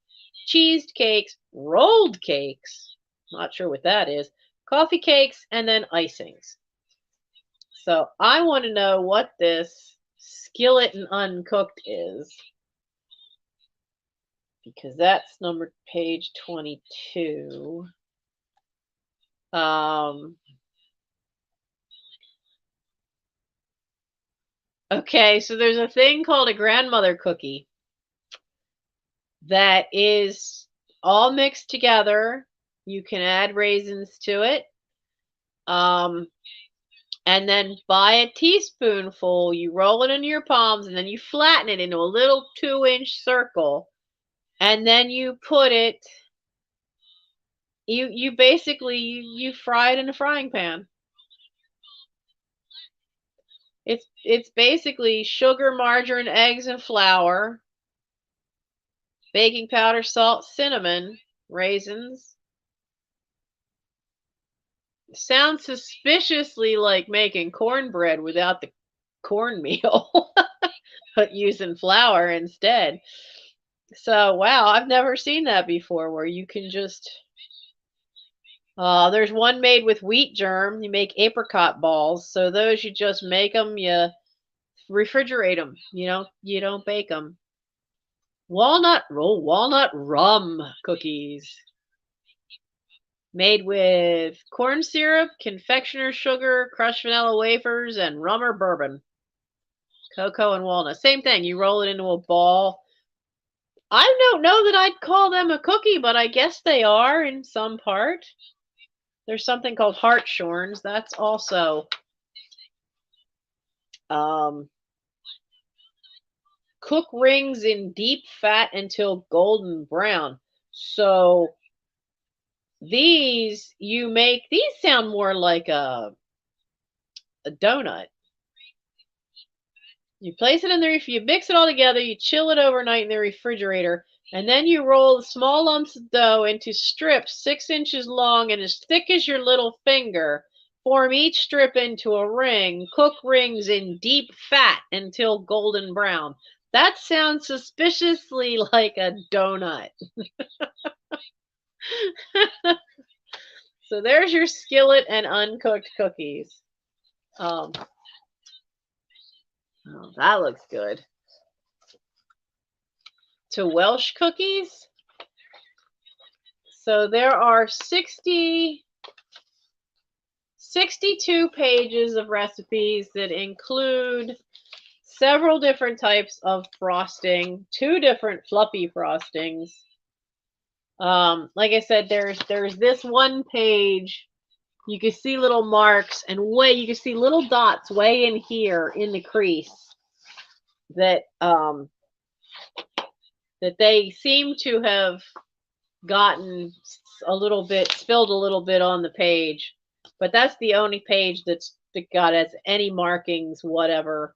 Speaker 1: cheesed cakes, rolled cakes. Not sure what that is. Coffee cakes, and then icings. So I want to know what this skillet and uncooked is, because that's number page 22. Okay, so there's a thing called a grandmother cookie that is all mixed together. You can add raisins to it. And then by a teaspoonful, you roll it into your palms and then you flatten it into a little 2-inch circle. And then you put it, you basically, you fry it in a frying pan. It's basically sugar, margarine, eggs, and flour, baking powder, salt, cinnamon, raisins. Sounds suspiciously like making cornbread without the cornmeal, but using flour instead. So, wow, I've never seen that before where you can just. There's one made with wheat germ. You make apricot balls. So those you just make them, you refrigerate them. You don't bake them. Walnut rum cookies. Made with corn syrup, confectioner's sugar, crushed vanilla wafers, and rum or bourbon. Cocoa and walnut. Same thing. You roll it into a ball. I don't know that I'd call them a cookie, but I guess they are in some part. There's something called hartshorns. That's also cook rings in deep fat until golden brown. So these sound more like a donut. You place it in there, if you mix it all together, you chill it overnight in the refrigerator, and then you roll the small lumps of dough into strips 6 inches long and as thick as your little finger. Form each strip into a ring. Cook rings in deep fat until golden brown. That sounds suspiciously like a donut. So there's your skillet and uncooked cookies. Oh, that looks good. To Welsh cookies. So there are 62 pages of recipes that include several different types of frosting, 2 different fluffy frostings. Like I said, there's this one page. You can see little marks and you can see little dots way in here in the crease that that they seem to have gotten spilled a little bit on the page, but that's the only page that got as any markings whatever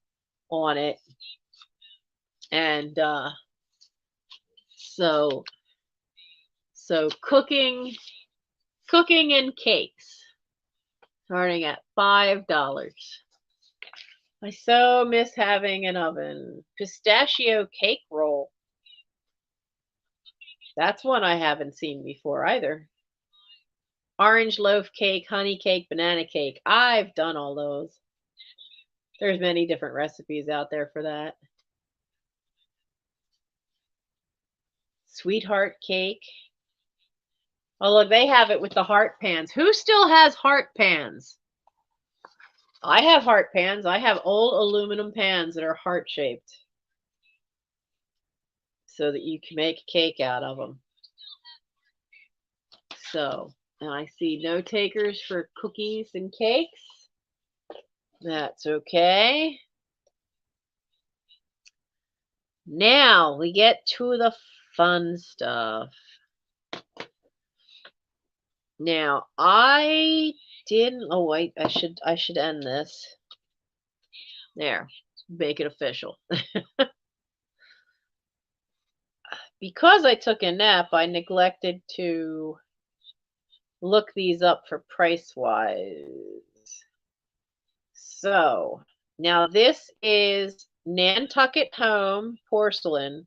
Speaker 1: on it. And so cooking and cakes starting at $5. I so miss having an oven. Pistachio cake roll. That's one I haven't seen before either. Orange loaf cake, honey cake, banana cake. I've done all those. There's many different recipes out there for that. Sweetheart cake. Oh, look, they have it with the heart pans. Who still has heart pans? I have heart pans. I have old aluminum pans that are heart shaped so that you can make cake out of them. So, and I see no takers for cookies and cakes. That's okay. Now we get to the fun stuff. Now I didn't. Oh wait, I should end this. There, make it official. Because I took a nap, I neglected to look these up for price wise. So now this is Nantucket Home porcelain,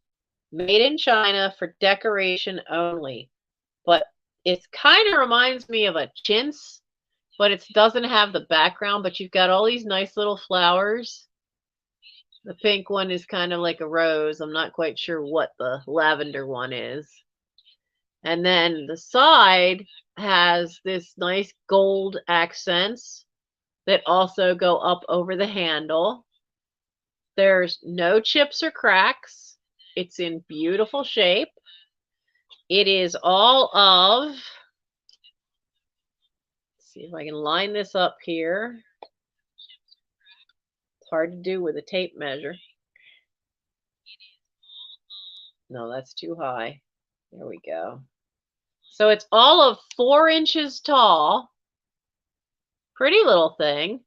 Speaker 1: made in China for decoration only. But it kind of reminds me of a chintz, but it doesn't have the background, but you've got all these nice little flowers. The pink one is kind of like a rose. I'm not quite sure what the lavender one is. And then the side has this nice gold accents that also go up over the handle. There's no chips or cracks. It's in beautiful shape. It is all of, let's see if I can line this up here. It's hard to do with a tape measure. No, that's too high. There we go. So it's all of 4 inches tall. Pretty little thing.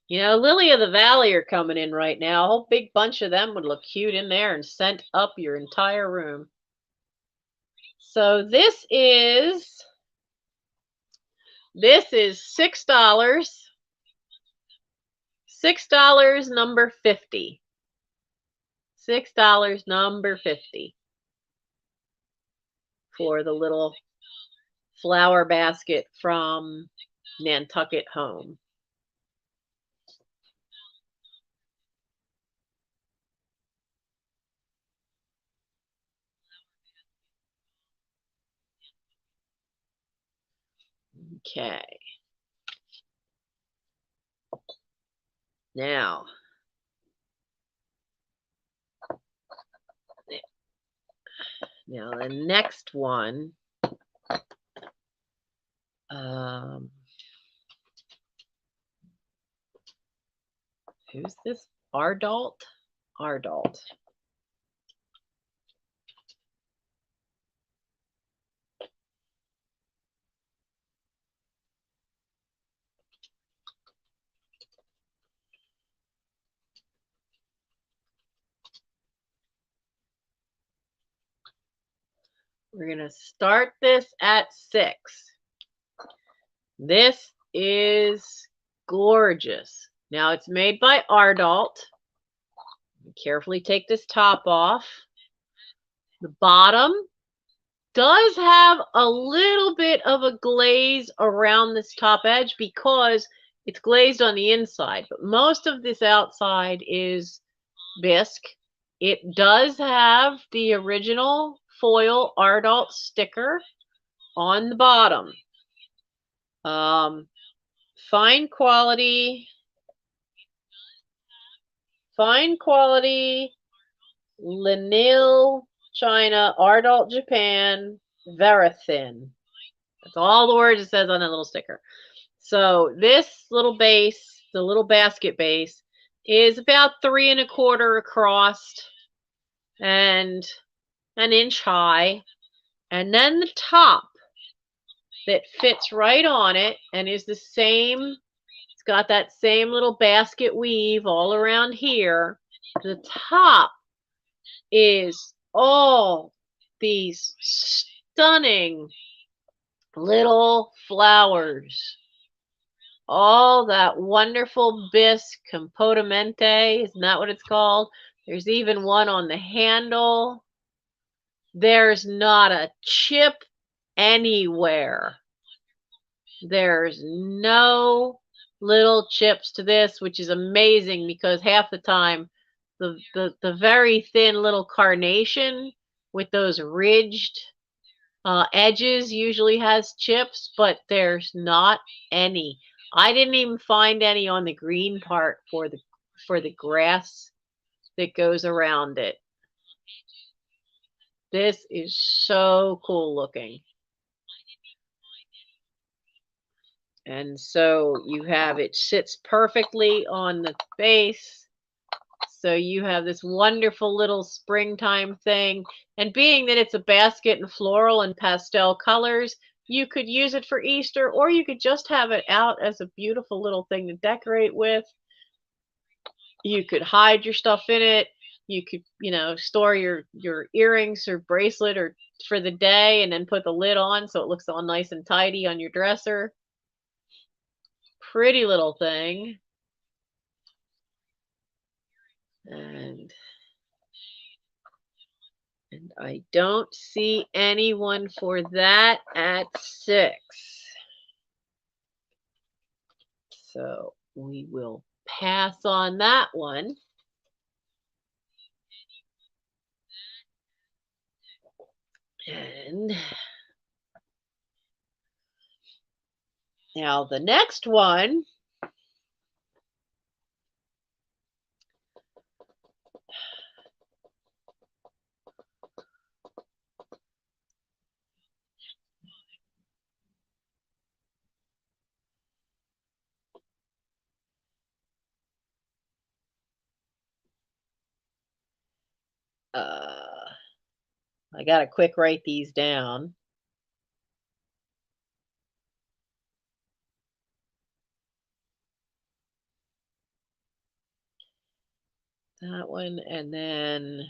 Speaker 1: You know, Lily of the Valley are coming in right now. A whole big bunch of them would look cute in there and scent up your entire room. So this is $6. $6 number 50. $6 number 50 for the little flower basket from Nantucket Home. Okay. Now, the next one, who's this? Ardalt? Ardalt. We're going to start this at 6. This is gorgeous. Now it's made by Ardalt. Carefully take this top off. The bottom does have a little bit of a glaze around this top edge because it's glazed on the inside, but most of this outside is bisque. It does have the original foil Ardalt sticker on the bottom. Fine quality Linil China, Ardalt Japan, very thin. That's all the words it says on that little sticker. So this little base, the little basket base, is about 3 1/4 across and 1 inch high. And then the top that fits right on it and is the same, it's got that same little basket weave all around here. The top is all these stunning little flowers all that wonderful bisque compotimento. Isn't that what it's called? There's even one on the handle. There's not a chip anywhere. There's no little chips to this, which is amazing because half the time the very thin little carnation with those ridged edges usually has chips, but there's not any. I didn't even find any on the green part for the grass that goes around it. This is so cool looking. And so you have it sits perfectly on the base. So you have this wonderful little springtime thing. And being that it's a basket and floral and pastel colors, you could use it for Easter, or you could just have it out as a beautiful little thing to decorate with. You could hide your stuff in it. You could, store your earrings or bracelet or for the day and then put the lid on so it looks all nice and tidy on your dresser. Pretty little thing. And I don't see anyone for that at 6. So we will pass on that one. And now the next one I got to quick write these down. That one, and then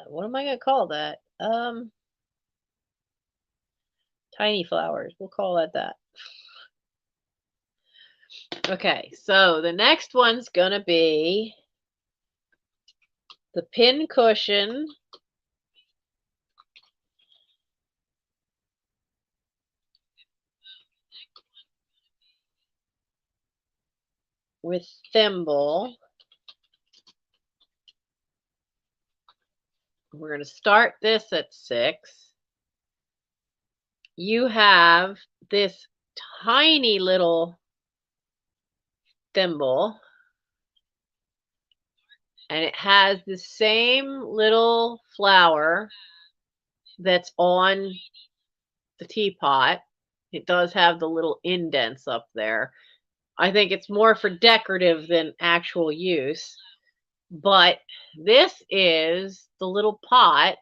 Speaker 1: what am I going to call that? Tiny flowers. We'll call that that. Okay, so the next one's going to be the pin cushion with thimble. We're going to start this at 6. You have this tiny little thimble, and it has the same little flower that's on the teapot. It does have the little indents up there. I think it's more for decorative than actual use. But this is the little pot.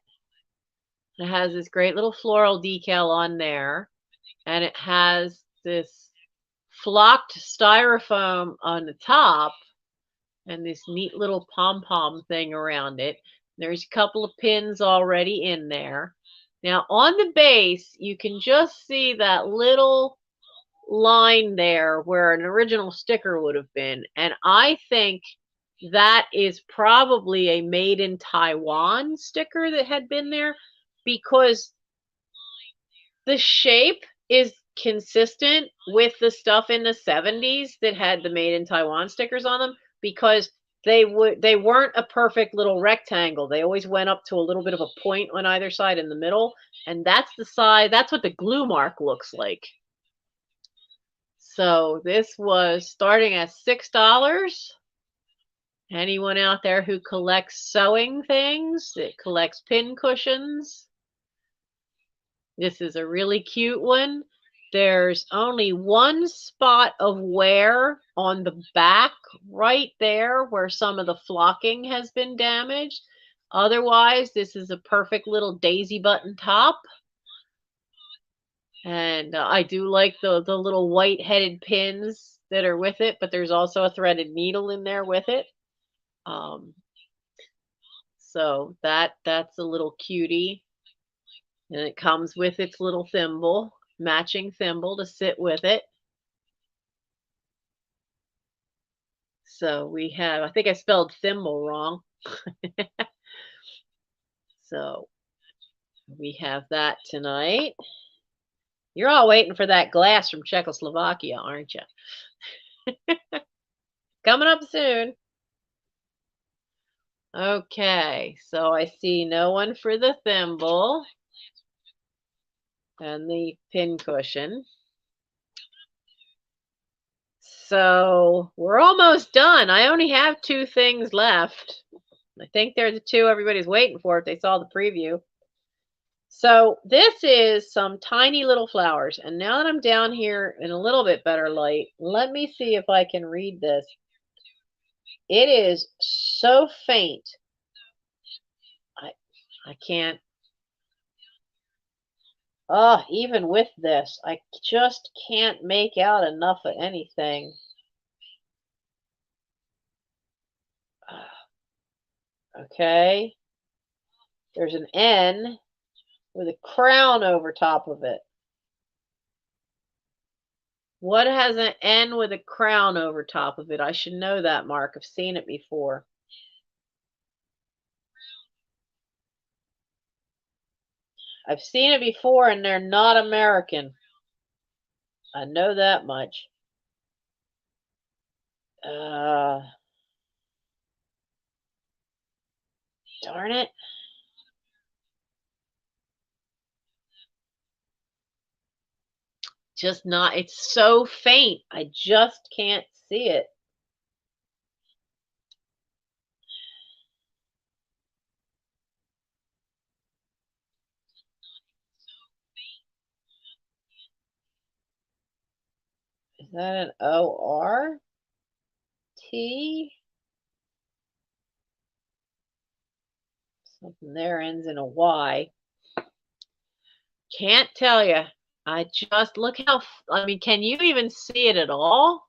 Speaker 1: It has this great little floral decal on there, and it has this flocked styrofoam on the top and this neat little pom-pom thing around it. There's a couple of pins already in there. Now on the base, you can just see that little line there where an original sticker would have been. And I think that is probably a made in Taiwan sticker that had been there because the shape is consistent with the stuff in the 70s that had the made in Taiwan stickers on them because they weren't a perfect little rectangle. They always went up to a little bit of a point on either side in the middle, and that's the side, that's what the glue mark looks like. So this was starting at $6. Anyone out there who collects sewing things, that collects pin cushions, this is a really cute one. There's only one spot of wear on the back right there where some of the flocking has been damaged. Otherwise, this is a perfect little daisy button top. And I do like the little white-headed pins that are with it, but there's also a threaded needle in there with it. So that's a little cutie. And it comes with its little thimble, matching thimble to sit with it. So we have, I think I spelled thimble wrong. So we have that tonight. You're all waiting for that glass from Czechoslovakia, aren't you? Coming up soon. Okay, so I see no one for the thimble and the pin cushion. So we're almost done. I only have 2 things left. I think they're the 2 everybody's waiting for if they saw the preview. So this is some tiny little flowers. And now that I'm down here in a little bit better light, let me see if I can read this. It is so faint. I can't. Oh, even with this, I just can't make out enough of anything. Okay. There's an N with a crown over top of it. What has an N with a crown over top of it? I should know that, Mark. I've seen it before. I've seen it before, and they're not American. I know that much. Darn it. Just not, it's so faint. I just can't see it. Is that an O-R? T? Something there ends in a Y. Can't tell you. I just look how, I mean, can you even see it at all?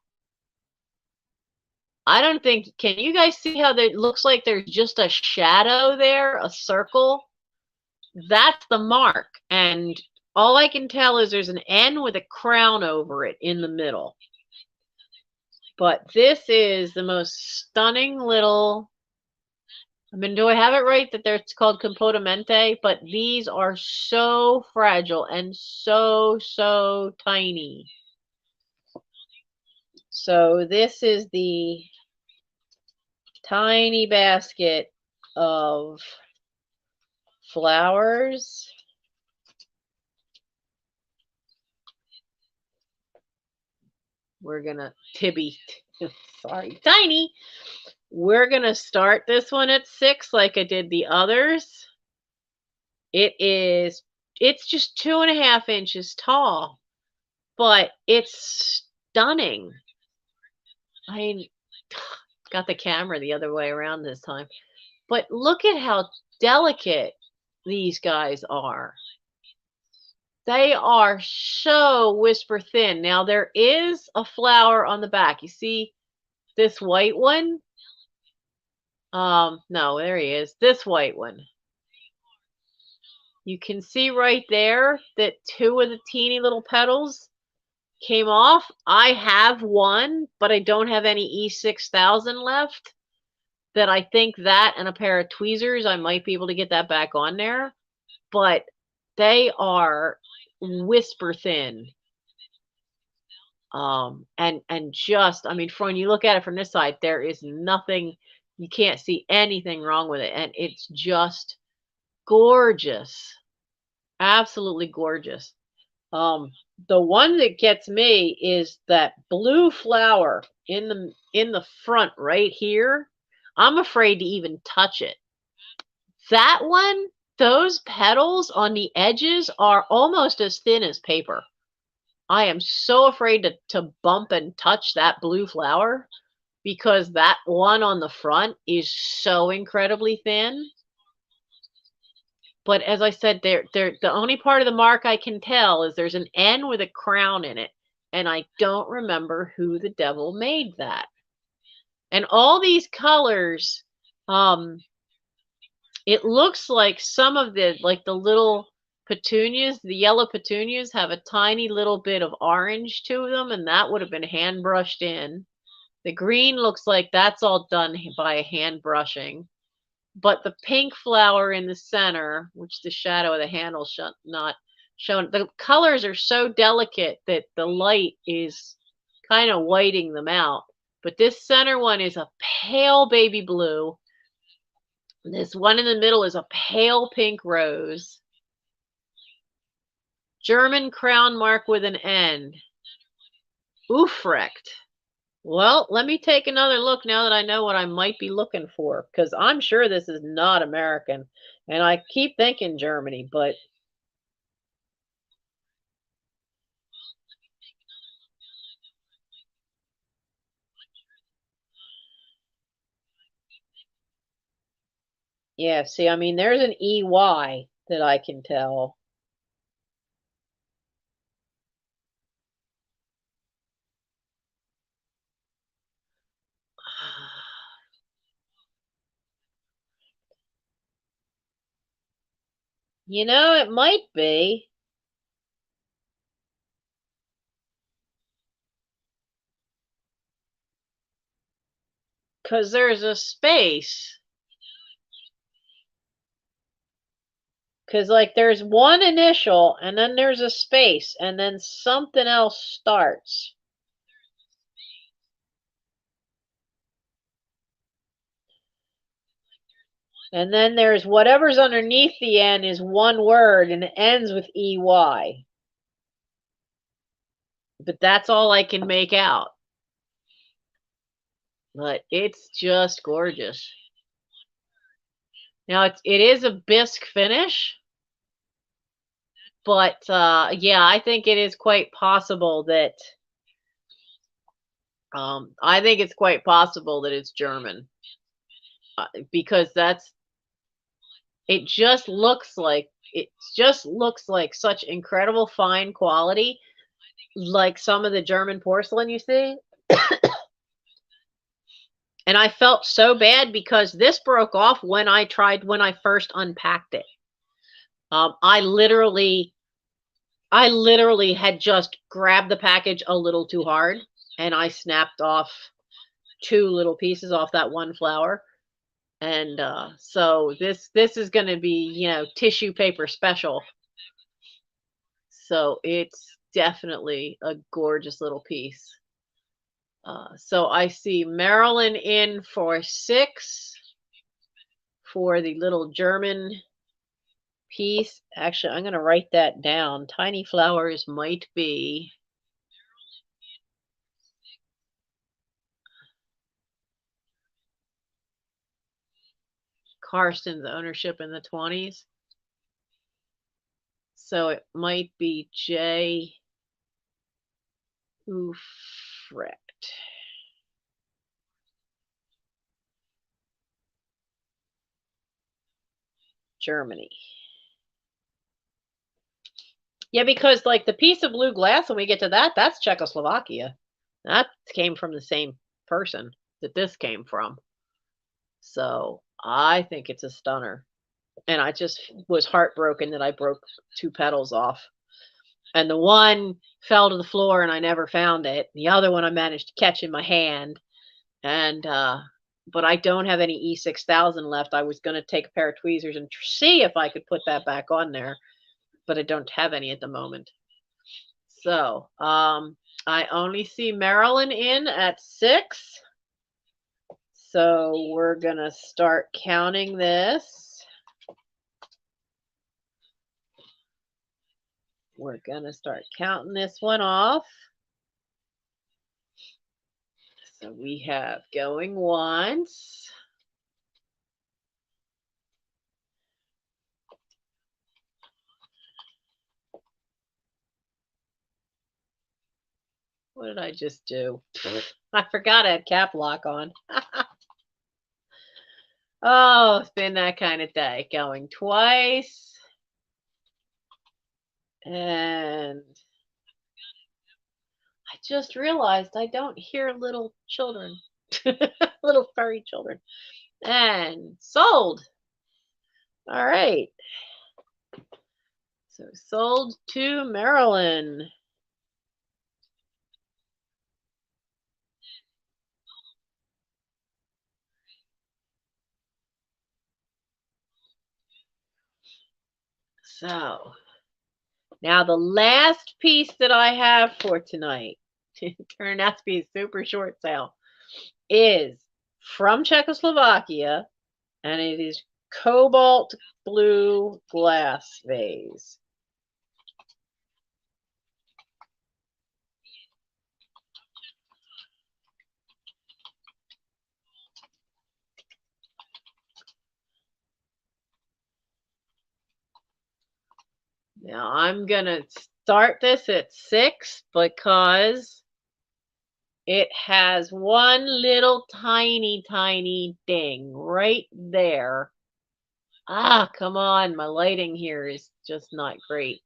Speaker 1: I don't think, can you guys see how it looks like there's just a shadow there, a circle? That's the mark. And all I can tell is there's an N with a crown over it in the middle. But this is the most stunning little, I mean, do I have it right that it's called compotamento? But these are so fragile and so, so tiny. So this is the tiny basket of flowers. We're gonna, Tibby, sorry, tiny. We're gonna start this one at 6 like I did the others. It's just 2.5 inches tall, but it's stunning. I got the camera the other way around this time. But look at how delicate these guys are. They are so whisper thin. Now there is a flower on the back. You see this white one? No, there he is. This white one. You can see right there that 2 of the teeny little petals came off. I have one, but I don't have any E6000 left. That I think that and a pair of tweezers, I might be able to get that back on there. But they are whisper thin. And just, I mean, when you look at it from this side, there is nothing, you can't see anything wrong with it. And it's just gorgeous. Absolutely gorgeous. The one that gets me is that blue flower in the front right here. I'm afraid to even touch it. That one, those petals on the edges are almost as thin as paper. I am so afraid to bump and touch that blue flower because that one on the front is so incredibly thin. But as I said, the only part of the mark I can tell is there's an N with a crown in it. And I don't remember who the devil made that. And all these colors, It looks like some of the little petunias, the yellow petunias have a tiny little bit of orange to them, and that would have been hand brushed in. The green looks like that's all done by hand brushing. But the pink flower in the center, which the shadow of the handle not shown, the colors are so delicate that the light is kind of whiting them out. But this center one is a pale baby blue. This one in the middle is a pale pink rose. German crown mark with an N. Ufrecht. Well, let me take another look now that I know what I might be looking for, because I'm sure this is not American. And I keep thinking Germany, but yeah, see, I mean, there's an EY that I can tell. You know, it might be, because there's a space. Because, like, there's one initial, and then there's a space, and then something else starts. And then there's whatever's underneath the N is one word, and it ends with EY. But that's all I can make out. But it's just gorgeous. Now it is a bisque finish, but yeah, I think it is quite possible that I think it's quite possible that it's German, because it just looks like such incredible fine quality, like some of the German porcelain you see. And I felt so bad because this broke off when I first unpacked it. I literally had just grabbed the package a little too hard, and I snapped off two little pieces off that one flower. And so this is going to be, tissue paper special. So it's definitely a gorgeous little piece. So I see Marilyn in for 6 for the little German piece. Actually, I'm going to write that down. Tiny flowers might be Karsten's ownership in the 20s. So it might be J. Ufrecht. Germany. Yeah, because like the piece of blue glass, when we get to that, that's Czechoslovakia. That came from the same person that this came from. So I think it's a stunner. And I just was heartbroken that I broke 2 petals off. And the one fell to the floor and I never found it. The other one I managed to catch in my hand. And but I don't have any E6000 left. I was going to take a pair of tweezers and see if I could put that back on there, but I don't have any at the moment. So, I only see Marilyn in at 6. So we're going to start counting this. We're going to start counting this one off. So we have going once. What did I just do? I forgot I had cap lock on. Oh, it's been that kind of day. Going twice. And I just realized I don't hear little children, little furry children. And sold. All right. So sold to Maryland. So now the last piece that I have for tonight, turned out to be a super short sale, is from Czechoslovakia, and it is cobalt blue glass vase. Now I'm gonna start this at 6 because it has one little tiny ding right there. Ah, come on, my lighting here is just not great.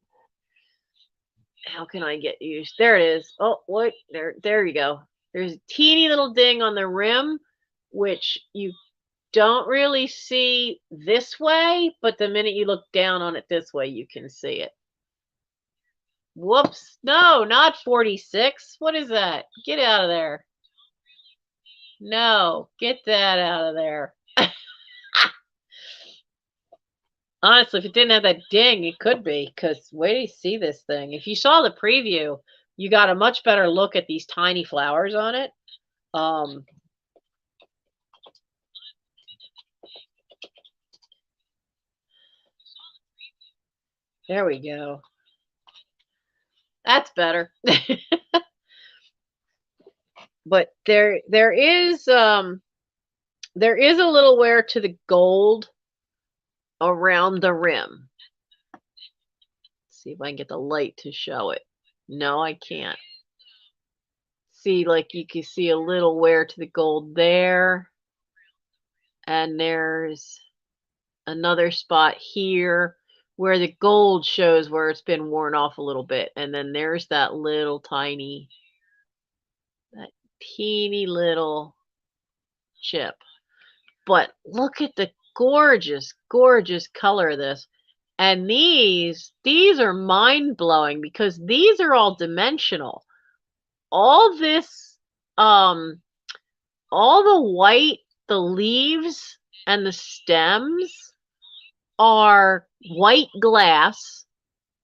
Speaker 1: How can I get used? There it is. Oh, what? There you go. There's a teeny little ding on the rim, which you don't really see this way, but the minute you look down on it this way, you can see it. Whoops. No, not 46. What is that? Get out of there. No, get that out of there. Honestly, if it didn't have that ding, it could be, because wait till you see this thing. If you saw the preview, you got a much better look at these tiny flowers on it. There we go. That's better. But there is a little wear to the gold around the rim. Let's see if I can get the light to show it. No, I can't. See, like you can see a little wear to the gold there. And there's another spot here where the gold shows where it's been worn off a little bit. And then there's that little tiny, that teeny little chip. But look at the gorgeous, gorgeous color of this. And these are mind-blowing because these are all dimensional. All this, all the white, the leaves and the stems are white glass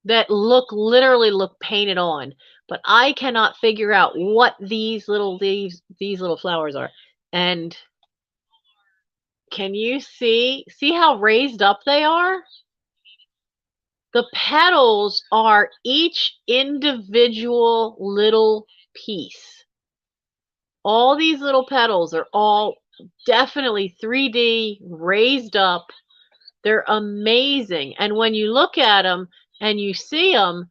Speaker 1: that literally look painted on. But I cannot figure out what these little leaves, these little flowers are. And can you see how raised up they are? The petals are each individual little piece. All these little petals are all definitely 3D, raised up. They're amazing. And when you look at them and you see them,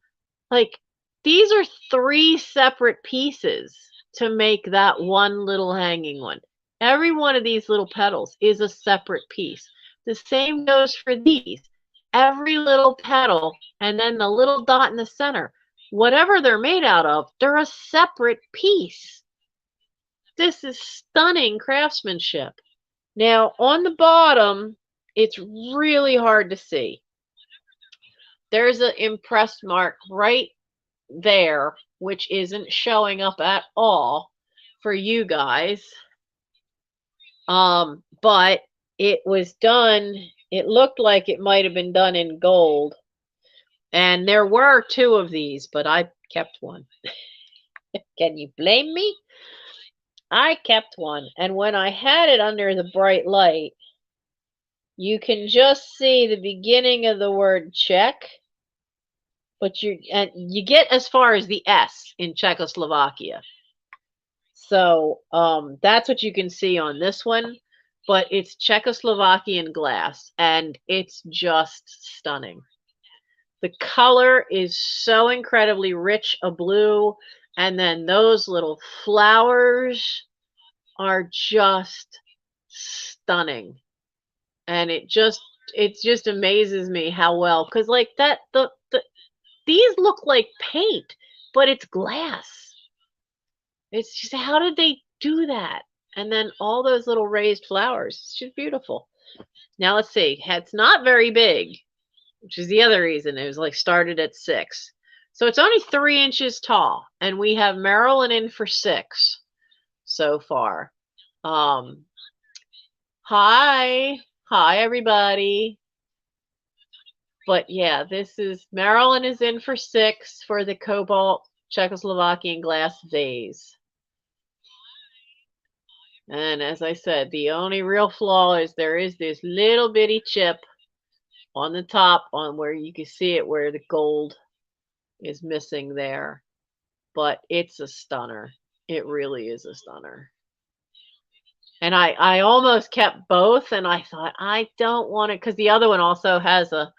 Speaker 1: like, these are 3 separate pieces to make that one little hanging one. Every one of these little petals is a separate piece. The same goes for these. Every little petal and then the little dot in the center, whatever they're made out of, they're a separate piece. This is stunning craftsmanship. Now, on the bottom, it's really hard to see. There's an impressed mark right there, which isn't showing up at all for you guys. But it was done, it looked like it might have been done in gold. And there were 2 of these, but I kept one. Can you blame me? I kept one. And when I had it under the bright light, you can just see the beginning of the word Czech, but you get as far as the S in Czechoslovakia. So that's what you can see on this one, but it's Czechoslovakian glass, and it's just stunning. The color is so incredibly rich a blue, and then those little flowers are just stunning. And it just amazes me how well, because like that these look like paint, but it's glass. It's just, how did they do that? And then all those little raised flowers. It's just beautiful. Now let's see. It's not very big, which is the other reason. It was like started at 6. So it's only 3 inches tall. And we have Marilyn in for 6 so far. Hi. Hi, everybody. But yeah, this is Marilyn is in for 6 for the cobalt Czechoslovakian glass vase. And as I said, the only real flaw is there is this little bitty chip on the top on where you can see it where the gold is missing there. But it's a stunner. It really is a stunner. And I almost kept both, and I thought I don't want it because the other one also has a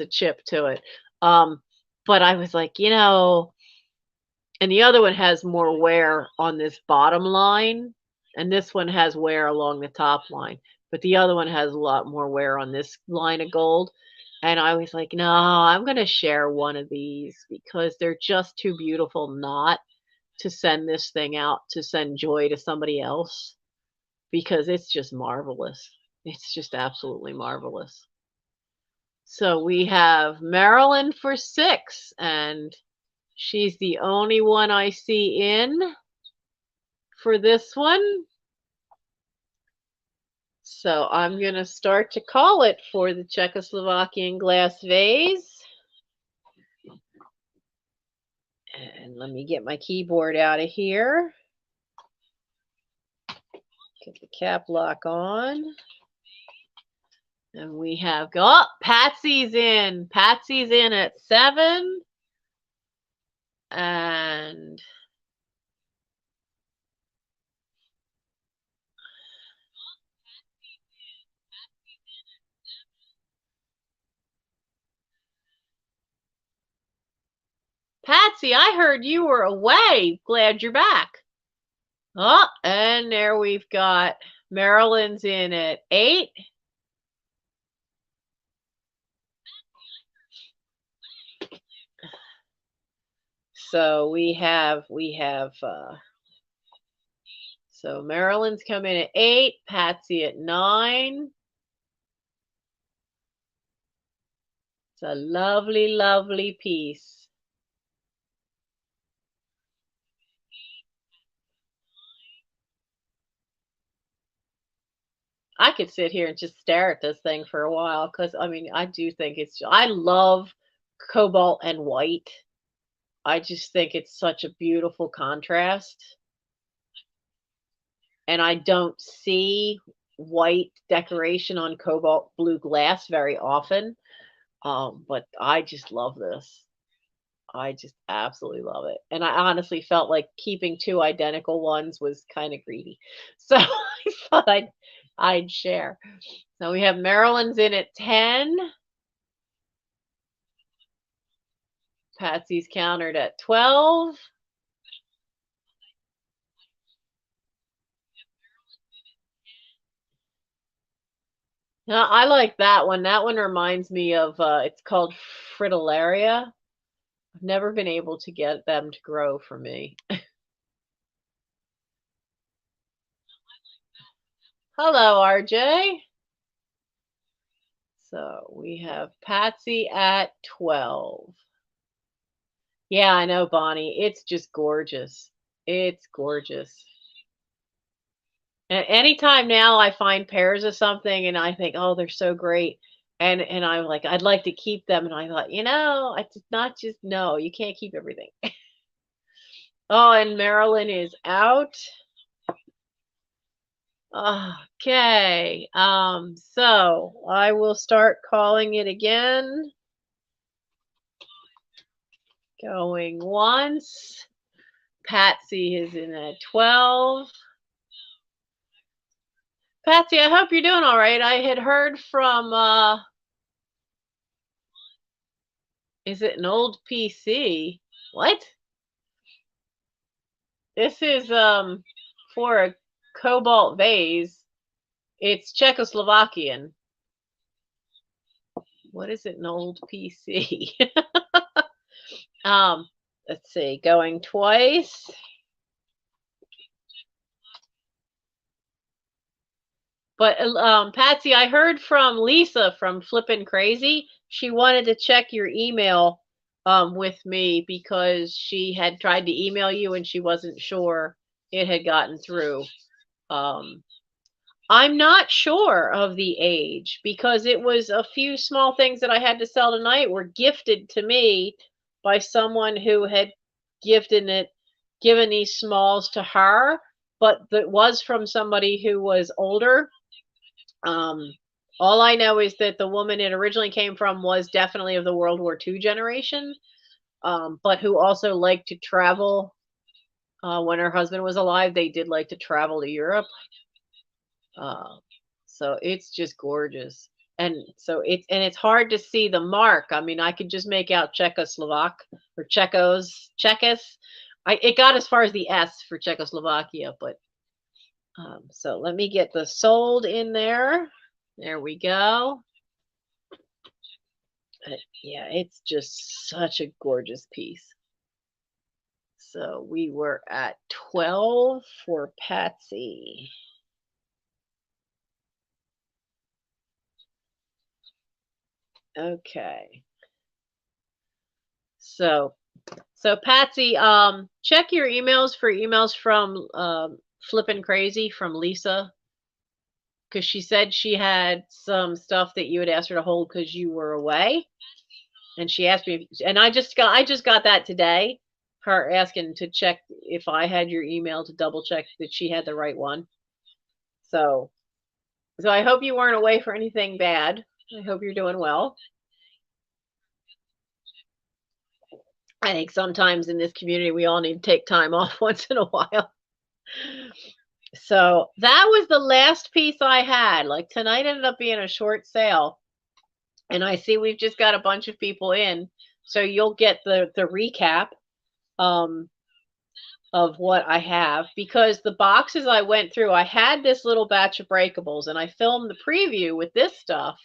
Speaker 1: chip to it. But I was like, and the other one has more wear on this bottom line, and this one has wear along the top line. But the other one has a lot more wear on this line of gold. And I was like, no, I'm going to share one of these because they're just too beautiful not to send this thing out to send joy to somebody else because it's just marvelous. It's just absolutely marvelous. So we have Marilyn for 6, and she's the only one I see in for this one. So I'm going to start to call it for the Czechoslovakian glass vase. And let me get my keyboard out of here. Get the cap lock on. And we have, Patsy's in. Patsy's in at 7. And Patsy, I heard you were away. Glad you're back. Oh, and there we've got Marilyn's in at 8. So we have so Marilyn's come in at 8, Patsy at 9. It's a lovely, lovely piece. I could sit here and just stare at this thing for a while because I mean, I do think I love cobalt and white. I just think it's such a beautiful contrast. And I don't see white decoration on cobalt blue glass very often. But I just love this. I just absolutely love it. And I honestly felt like keeping 2 identical ones was kind of greedy. So I thought I'd share. So we have Marilyn's in at 10. Patsy's countered at 12. Now, I like that one. That one reminds me of, it's called Fritillaria. I've never been able to get them to grow for me. Hello, RJ. So we have Patsy at 12. Yeah, I know, Bonnie. It's just gorgeous. It's gorgeous. And anytime now I find pairs of something and I think, oh, they're so great. And I'm like, I'd like to keep them. And I thought, I did not just no, you can't keep everything. Oh, and Marilyn is out. Okay. So I will start calling it again. Going once. Patsy is in at 12. Patsy, I hope you're doing all right. I had heard from is it an old PC? What? This is for a cobalt vase. It's Czechoslovakian. What is it, an old PC? Let's see, going twice. But Patsy, I heard from Lisa from Flippin' Crazy. She wanted to check your email with me because she had tried to email you and she wasn't sure it had gotten through. Um, I'm not sure of the age because it was a few small things that I had to sell tonight were gifted to me by someone who had given these smalls to her, but that was from somebody who was older. All I know is that the woman it originally came from was definitely of the World War II generation, but who also liked to travel. When her husband was alive, they did like to travel to Europe. Uh, so it's just gorgeous. And so it's hard to see the mark. I mean, I could just make out Czechoslovak or Czechos. It got as far as the S for Czechoslovakia, but so let me get the sold in there. There we go. Yeah, it's just such a gorgeous piece. So we were at 12 for Patsy. Okay. So Patsy, check your emails for emails from Flippin' Crazy from Lisa, because she said she had some stuff that you had asked her to hold because you were away, and she asked me, and I just got that today. Her asking to check if I had your email to double check that she had the right one. So I hope you weren't away for anything bad. I hope you're doing well. I think sometimes in this community we all need to take time off once in a while. So that was the last piece I had. Like tonight ended up being a short sale. And I see we've just got a bunch of people in. So you'll get the recap of what I have, because the boxes I went through, I had this little batch of breakables and I filmed the preview with this stuff.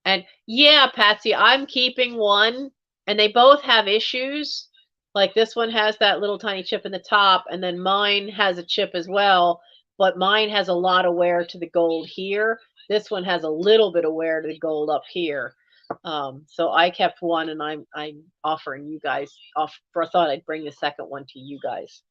Speaker 1: And yeah, Patsy, I'm keeping one, and they both have issues. Like this one has that little tiny chip in the top, and then mine has a chip as well, but mine has a lot of wear to the gold here. This one has a little bit of wear to the gold up here. So I kept one, and I'm offering you guys off. I thought I'd bring the second one to you guys.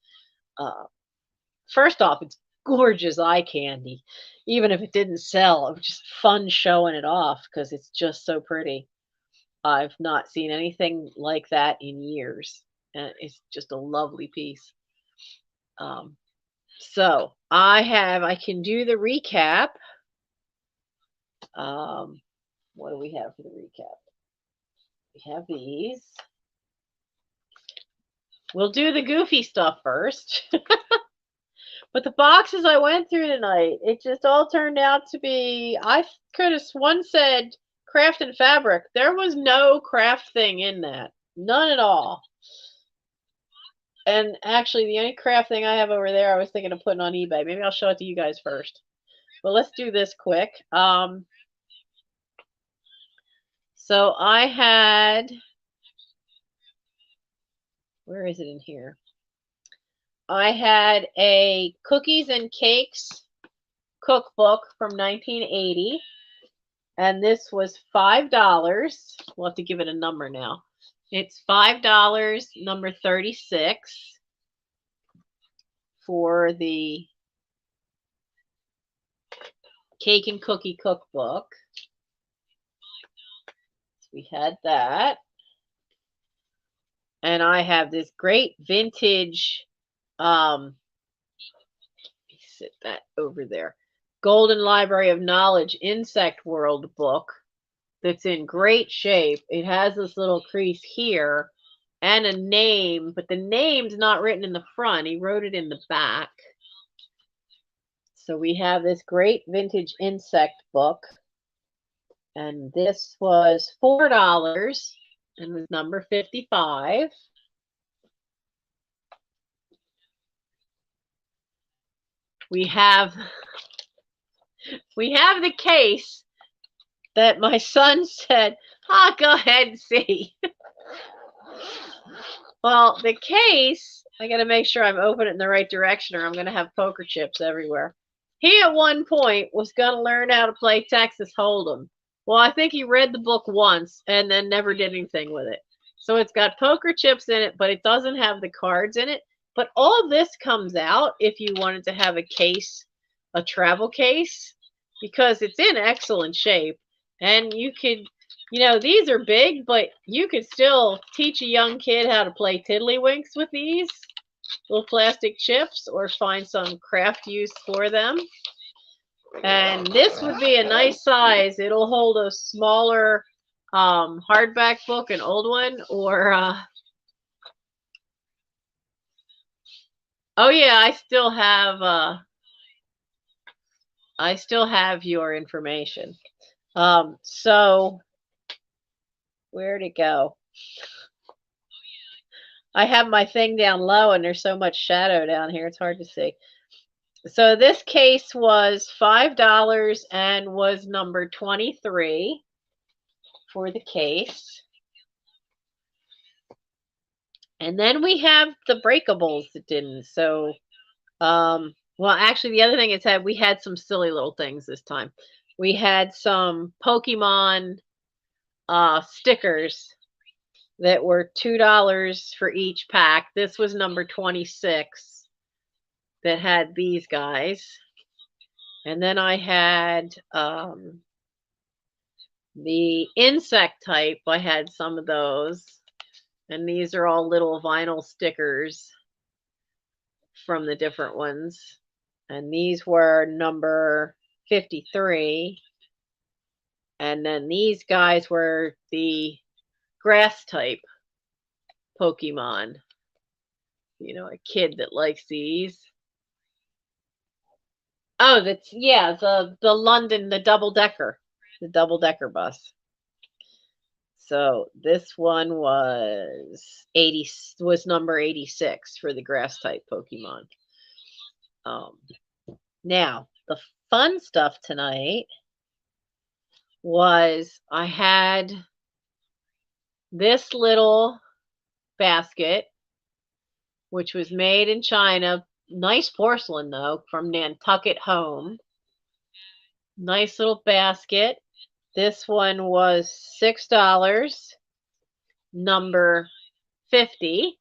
Speaker 1: First off, it's gorgeous eye candy. Even if it didn't sell, it was just fun showing it off because it's just so pretty. I've not seen anything like that in years. And it's just a lovely piece. So I can do the recap. What do we have for the recap? We have these. We'll do the goofy stuff first. But the boxes I went through tonight, it just all turned out to be, I could have one said craft and fabric. There was no craft thing in that. None at all. And actually, the only craft thing I have over there, I was thinking of putting on eBay. Maybe I'll show it to you guys first. But let's do this quick. So I had, where is it in here? I had a cookies and cakes cookbook from 1980, and this was $5. We'll have to give it a number now. It's $5, number 36, for the cake and cookie cookbook. So we had that. And I have this great vintage, let me sit that over there, Golden Library of Knowledge Insect World book that's in great shape. It has this little crease here and a name, but the name's not written in the front. He wrote it in the back. So we have this great vintage insect book. And this was $4 and was number 55. We have the case that my son said, go ahead and see. Well, the case, I got to make sure I'm opening it in the right direction or I'm going to have poker chips everywhere. He at one point was going to learn how to play Texas Hold'em. Well, I think he read the book once and then never did anything with it. So it's got poker chips in it, but it doesn't have the cards in it. But all this comes out if you wanted to have a case, a travel case, because it's in excellent shape. And you could, these are big, but you could still teach a young kid how to play tiddlywinks with these little plastic chips or find some craft use for them. And this would be a nice size. It'll hold a smaller hardback book, an old one, or oh yeah, I still have your information. So where'd it go? I have my thing down low and there's so much shadow down here, it's hard to see. So this case was $5 and was number 23 for the case. And then we have the breakables that didn't. So, well, actually, the other thing is that we had some silly little things this time. We had some Pokemon stickers that were $2 for each pack. This was number 26 that had these guys. And then I had the insect type. I had some of those. And these are all little vinyl stickers from the different ones. And these were number 53. And then these guys were the grass type Pokemon. A kid that likes these. Oh, that's, yeah, the London, the double decker bus. So this one was number 86 for the grass type Pokemon. Now the fun stuff tonight was I had this little basket, which was made in China. Nice porcelain though, from Nantucket Home. Nice little basket. This one was $6, number 50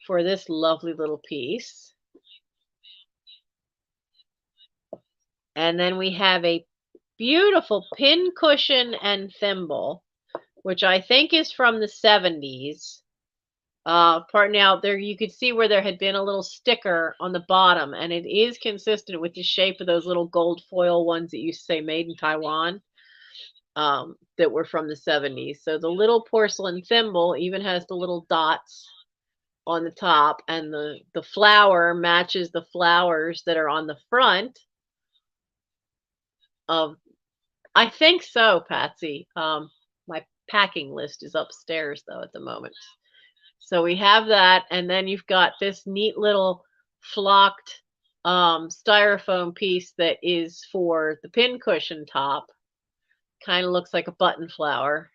Speaker 1: for this lovely little piece. And then we have a beautiful pin cushion and thimble, which I think is from the 70s. Part now there you could see where there had been a little sticker on the bottom, and it is consistent with the shape of those little gold foil ones that used to say made in Taiwan, that were from the 70s. So the little porcelain thimble even has the little dots on the top, and the flower matches the flowers that are on the front of, I think so, Patsy. My packing list is upstairs though at the moment. So we have that, and then you've got this neat little flocked styrofoam piece that is for the pin cushion top. Kind of looks like a button flower.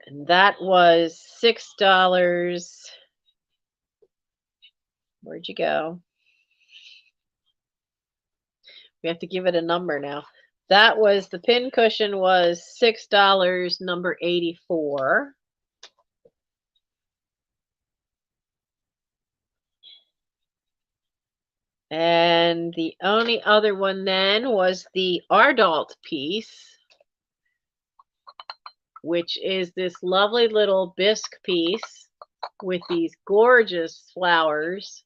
Speaker 1: And that was $6. Where'd you go? We have to give it a number now. That was, the pin cushion was $6, number 84. And the only other one then was the Ardalt piece, which is this lovely little bisque piece with these gorgeous flowers.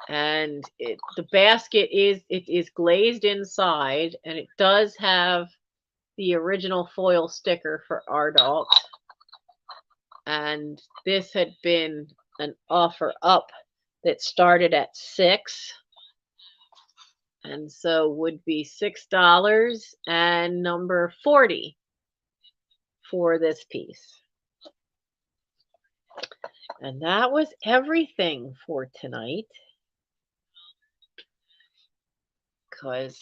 Speaker 1: And the basket is glazed inside, and it does have the original foil sticker for Ardalt. And this had been an offer up that started at $6, and so would be $6 and number 40 for this piece. And that was everything for tonight, because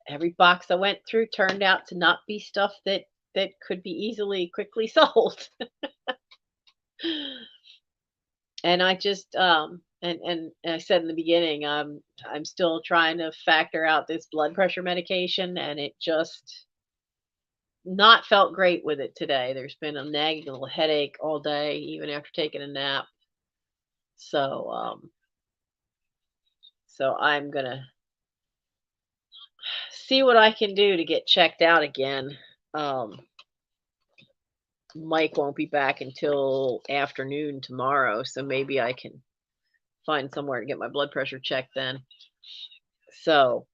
Speaker 1: every box I went through turned out to not be stuff that could be quickly sold. And I just and I said in the beginning, I'm still trying to factor out this blood pressure medication, and it just not felt great with it today. There's been a nagging little headache all day, even after taking a nap. So so I'm gonna see what I can do to get checked out again. Um, Mike won't be back until afternoon tomorrow, so maybe I can find somewhere to get my blood pressure checked then. So,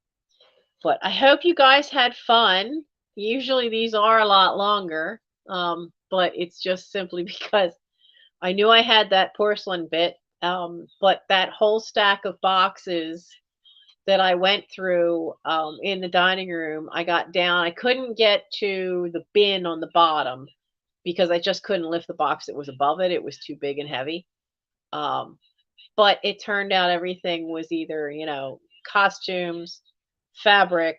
Speaker 1: but I hope you guys had fun. Usually these are a lot longer, but it's just simply because I knew I had that porcelain bit, but that whole stack of boxes that I went through in the dining room, I got down. I couldn't get to the bin on the bottom because I just couldn't lift the box that was above it. It was too big and heavy. Um, but it turned out everything was either, costumes, fabric,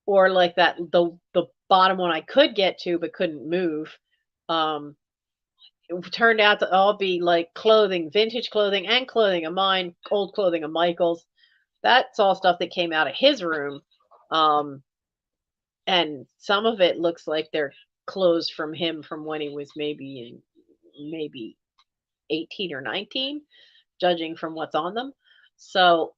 Speaker 1: or like that the bottom one I could get to but couldn't move. Um, it turned out to all be like clothing, vintage clothing, and clothing of mine, old clothing of Michael's. That's all stuff that came out of his room. Um, and some of it looks like they're clothes from him from when he was maybe 18 or 19, judging from what's on them. So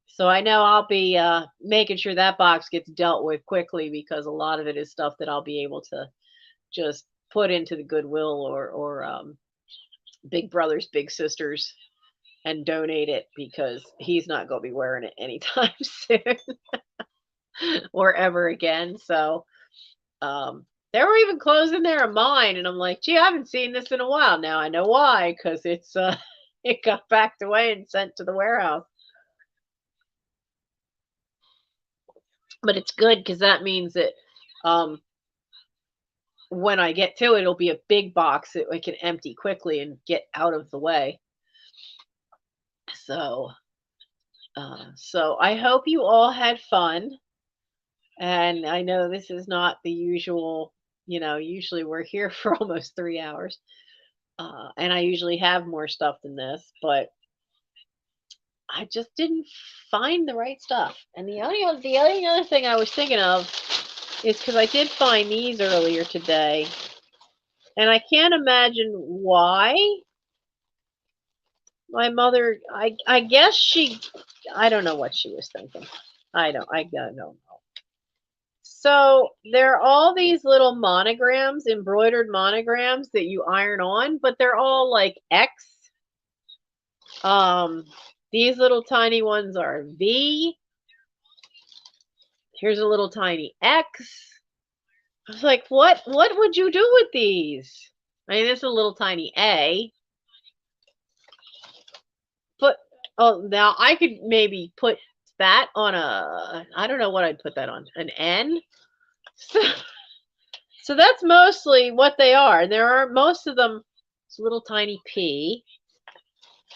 Speaker 1: so I know I'll be making sure that box gets dealt with quickly because a lot of it is stuff that I'll be able to just put into the Goodwill or Big Brothers Big Sisters and donate it because he's not going to be wearing it anytime soon or ever again. So there were even clothes in there of mine, and I'm like, gee, I haven't seen this in a while. Now I know why, because it's it got packed away and sent to the warehouse. But it's good because that means that um, when I get to it, it'll be a big box that I can empty quickly and get out of the way. So, so I hope you all had fun. And I know this is not the usual. Usually we're here for almost 3 hours, and I usually have more stuff than this, but I just didn't find the right stuff. And the only other thing I was thinking of is because I did find these earlier today, and I can't imagine why my mother. I guess she. I don't know what she was thinking. I don't know. So there are all these little monograms, embroidered monograms that you iron on, but they're all like X. Um, these little tiny ones are V. Here's a little tiny X. I was like, what would you do with these? I mean, this is a little tiny A. But now I could maybe put that on I don't know what I'd put that on, an N. So, so that's mostly what they are. And there are most of them, it's a little tiny P.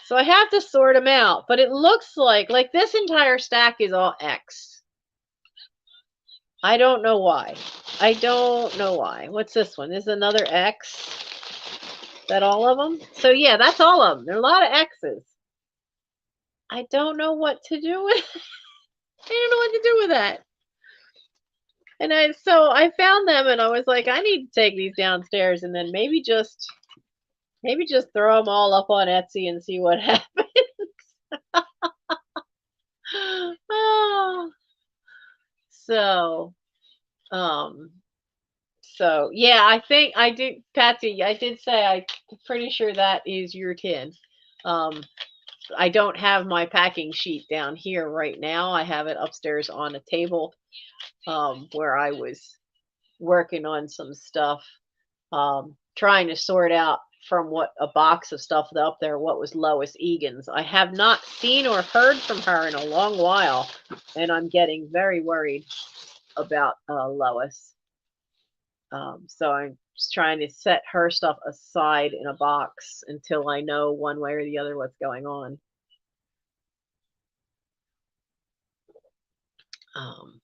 Speaker 1: So I have to sort them out, but it looks like this entire stack is all X. I don't know why. I don't know why. What's this one? This is another X. Is that all of them? So yeah, that's all of them. There are a lot of X's. I don't know what to do with I don't know what to do with that. And I found them and I was like, I need to take these downstairs and then maybe just throw them all up on Etsy and see what happens. Oh, so um so yeah, I think I did, Patsy, I did say I'm pretty sure that is your tin. Um I don't have my packing sheet down here right now. I have it upstairs on a table where I was working on some stuff, trying to sort out from what a box of stuff up there, what was Lois Egan's. I have not seen or heard from her in a long while, and I'm getting very worried about Lois. So I'm just trying to set her stuff aside in a box until I know one way or the other what's going on. Um,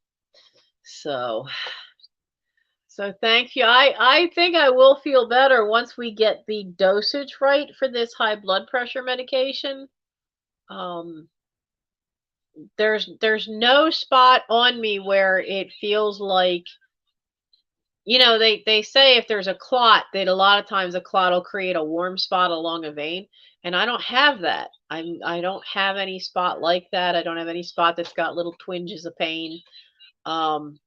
Speaker 1: so So thank you. I think I will feel better once we get the dosage right for this high blood pressure medication. Um, there's no spot on me where it feels like, they say if there's a clot, that a lot of times a clot will create a warm spot along a vein, and I don't have that. I don't have any spot like that. I don't have any spot that's got little twinges of pain. Um,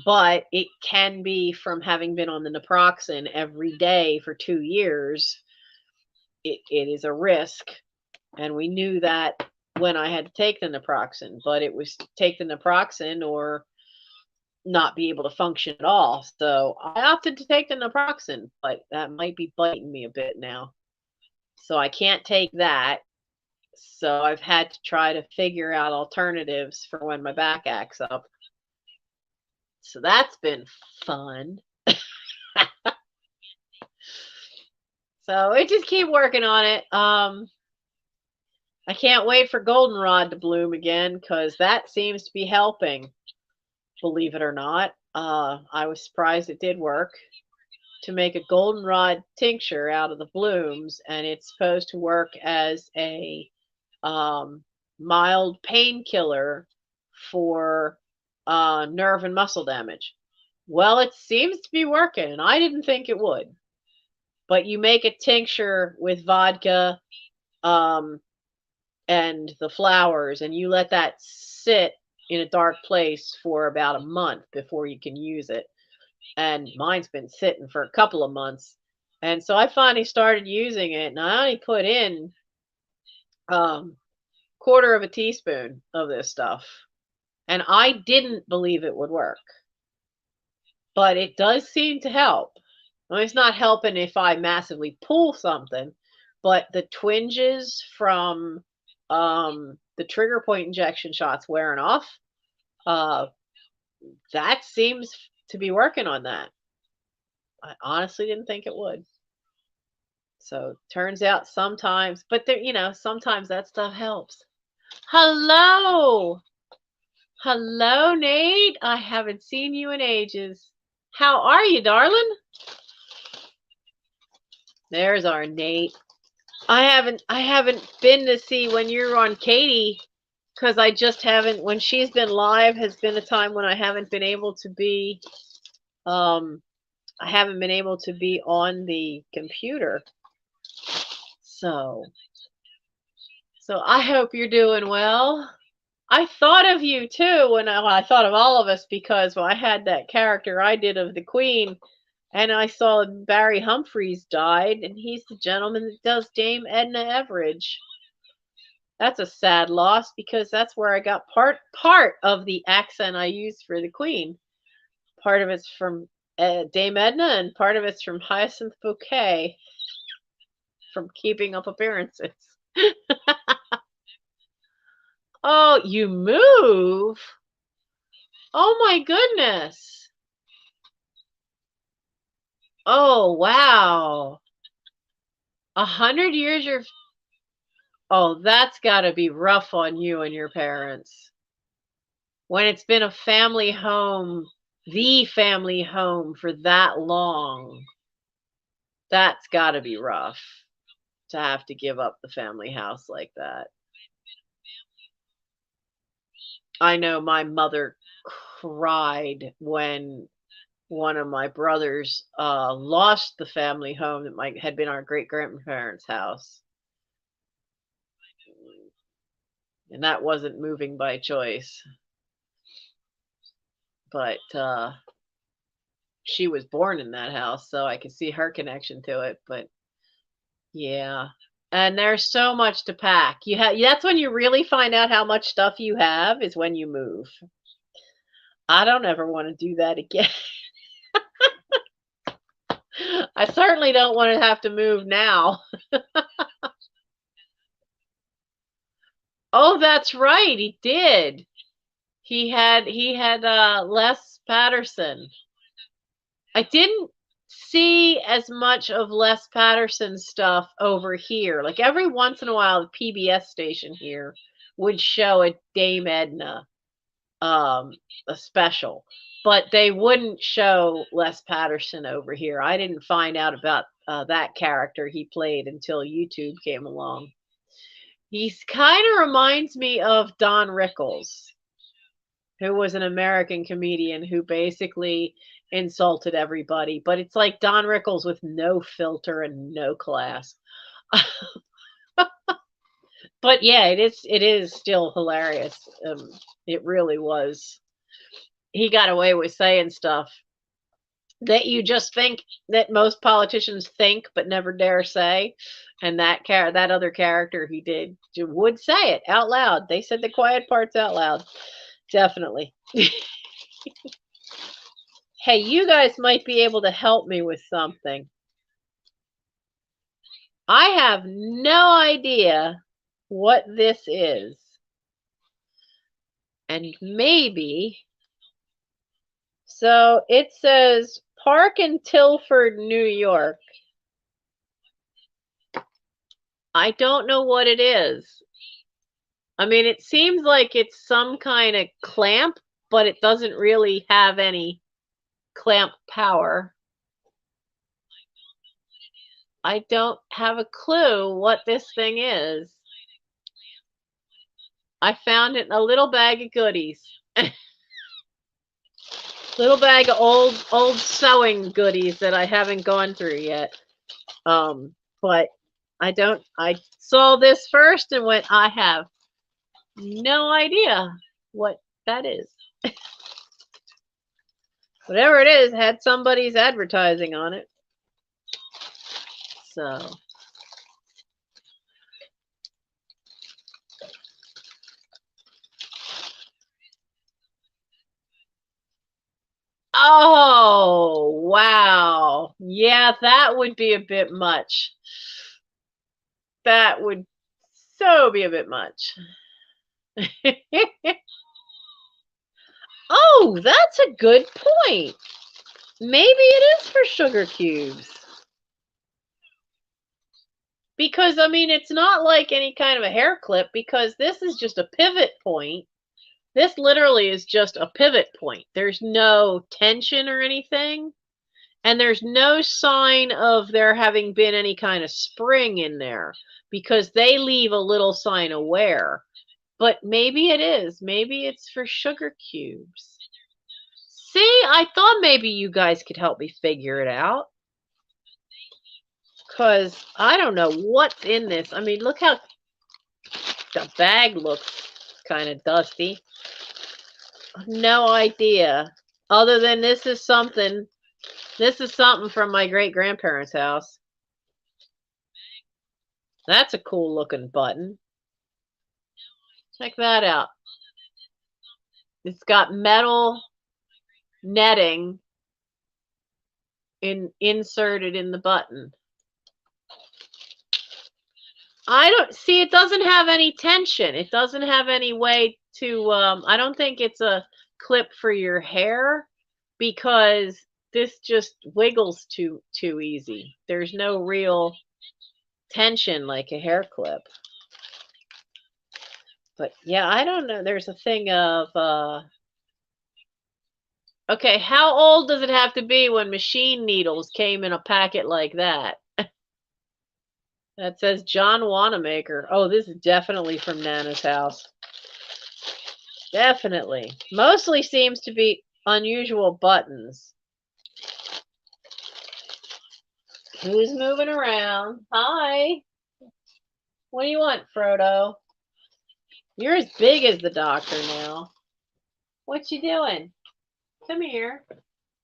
Speaker 1: but it can be from having been on the naproxen every day for 2 years. It is a risk, and we knew that when I had to take the naproxen. But it was take the naproxen or not be able to function at all. So I opted to take the naproxen, but that might be biting me a bit now. So I can't take that. So I've had to try to figure out alternatives for when my back acts up. So that's been fun. So I just keep working on it. I can't wait for goldenrod to bloom again because that seems to be helping. Believe it or not, I was surprised it did work. To make a goldenrod tincture out of the blooms, and it's supposed to work as a mild painkiller for nerve and muscle damage. Well, it seems to be working, and I didn't think it would. But you make a tincture with vodka and the flowers, and you let that sit in a dark place for about a month before you can use it. And mine's been sitting for a couple of months. And so I finally started using it, and I only put in quarter of a teaspoon of this stuff. And I didn't believe it would work. But it does seem to help. I mean, it's not helping if I massively pull something, but the twinges from the trigger point injection shots wearing off, that seems to be working on that. I honestly didn't think it would. So turns out sometimes, but there, sometimes that stuff helps. Hello. Hello, Nate. I haven't seen you in ages. How are you, darling? There's our Nate. I haven't been to see when you're on Katie because I just haven't. When she's been live has been a time when I haven't been able to be I haven't been able to be on the computer. So I hope you're doing well. I thought of you too when I thought of all of us because I had that character I did of the Queen, and I saw Barry Humphries died, and he's the gentleman that does Dame Edna Everage. That's a sad loss because that's where I got part of the accent I used for the Queen. Part of it's from Dame Edna, and part of it's from Hyacinth Bouquet from Keeping Up Appearances. Oh, you move? Oh my goodness. Oh, wow. 100 years oh, that's got to be rough on you and your parents. When it's been a family home, the family home for that long, that's got to be rough to have to give up the family house like that. I know my mother cried when one of my brothers lost the family home that had been our great grandparents' house. And that wasn't moving by choice. But she was born in that house, so I could see her connection to it. But yeah. And there's so much to pack. That's when you really find out how much stuff you have is when you move. I don't ever want to do that again. I certainly don't want to have to move now. Oh, that's right. He did. He had Les Patterson. I didn't see as much of Les Patterson stuff over here. Like every once in a while, the PBS station here would show a Dame Edna a special, but they wouldn't show Les Patterson over here. I didn't find out about that character he played until YouTube came along. He's kind of reminds me of Don Rickles, who was an American comedian who basically insulted everybody, but it's like Don Rickles with no filter and no class. But yeah, it is still hilarious. It really was. He got away with saying stuff that you just think that most politicians think but never dare say, and that other character he did would say it out loud. They said the quiet parts out loud. Definitely. Hey, you guys might be able to help me with something. I have no idea what this is. And maybe, so it says Park in Tilford, New York. I don't know what it is. I mean, it seems like it's some kind of clamp, but it doesn't really have any clamp power. I don't have a clue what this thing is. I found it in a little bag of goodies. Little bag of old sewing goodies that I haven't gone through yet. But I saw this first and went, I have no idea what that is. Whatever it is, had somebody's advertising on it. So oh, wow. Yeah, that would be a bit much. That would so be a bit much. Oh, that's a good point. Maybe it is for sugar cubes. Because, I mean, it's not like any kind of a hair clip because this is just a pivot point. This literally is just a pivot point. There's no tension or anything. And there's no sign of there having been any kind of spring in there because they leave a little sign of wear. But maybe it is. Maybe it's for sugar cubes. See, I thought maybe you guys could help me figure it out. Because I don't know what's in this. I mean, look how the bag looks kind of dusty. No idea. Other than this is something from my great-grandparents' house. That's a cool looking button. Check that out. It's got metal netting inserted in the button. I don't see, it doesn't have any tension. It doesn't have any way to, I don't think it's a clip for your hair because this just wiggles too easy. There's no real tension like a hair clip. But yeah, I don't know. There's a thing of, okay, how old does it have to be when machine needles came in a packet like that? That says John Wanamaker. Oh, this is definitely from Nana's house. Definitely. Mostly seems to be unusual buttons. Who's moving around? Hi. What do you want, Frodo? You're as big as the doctor now. What you doing? Come here.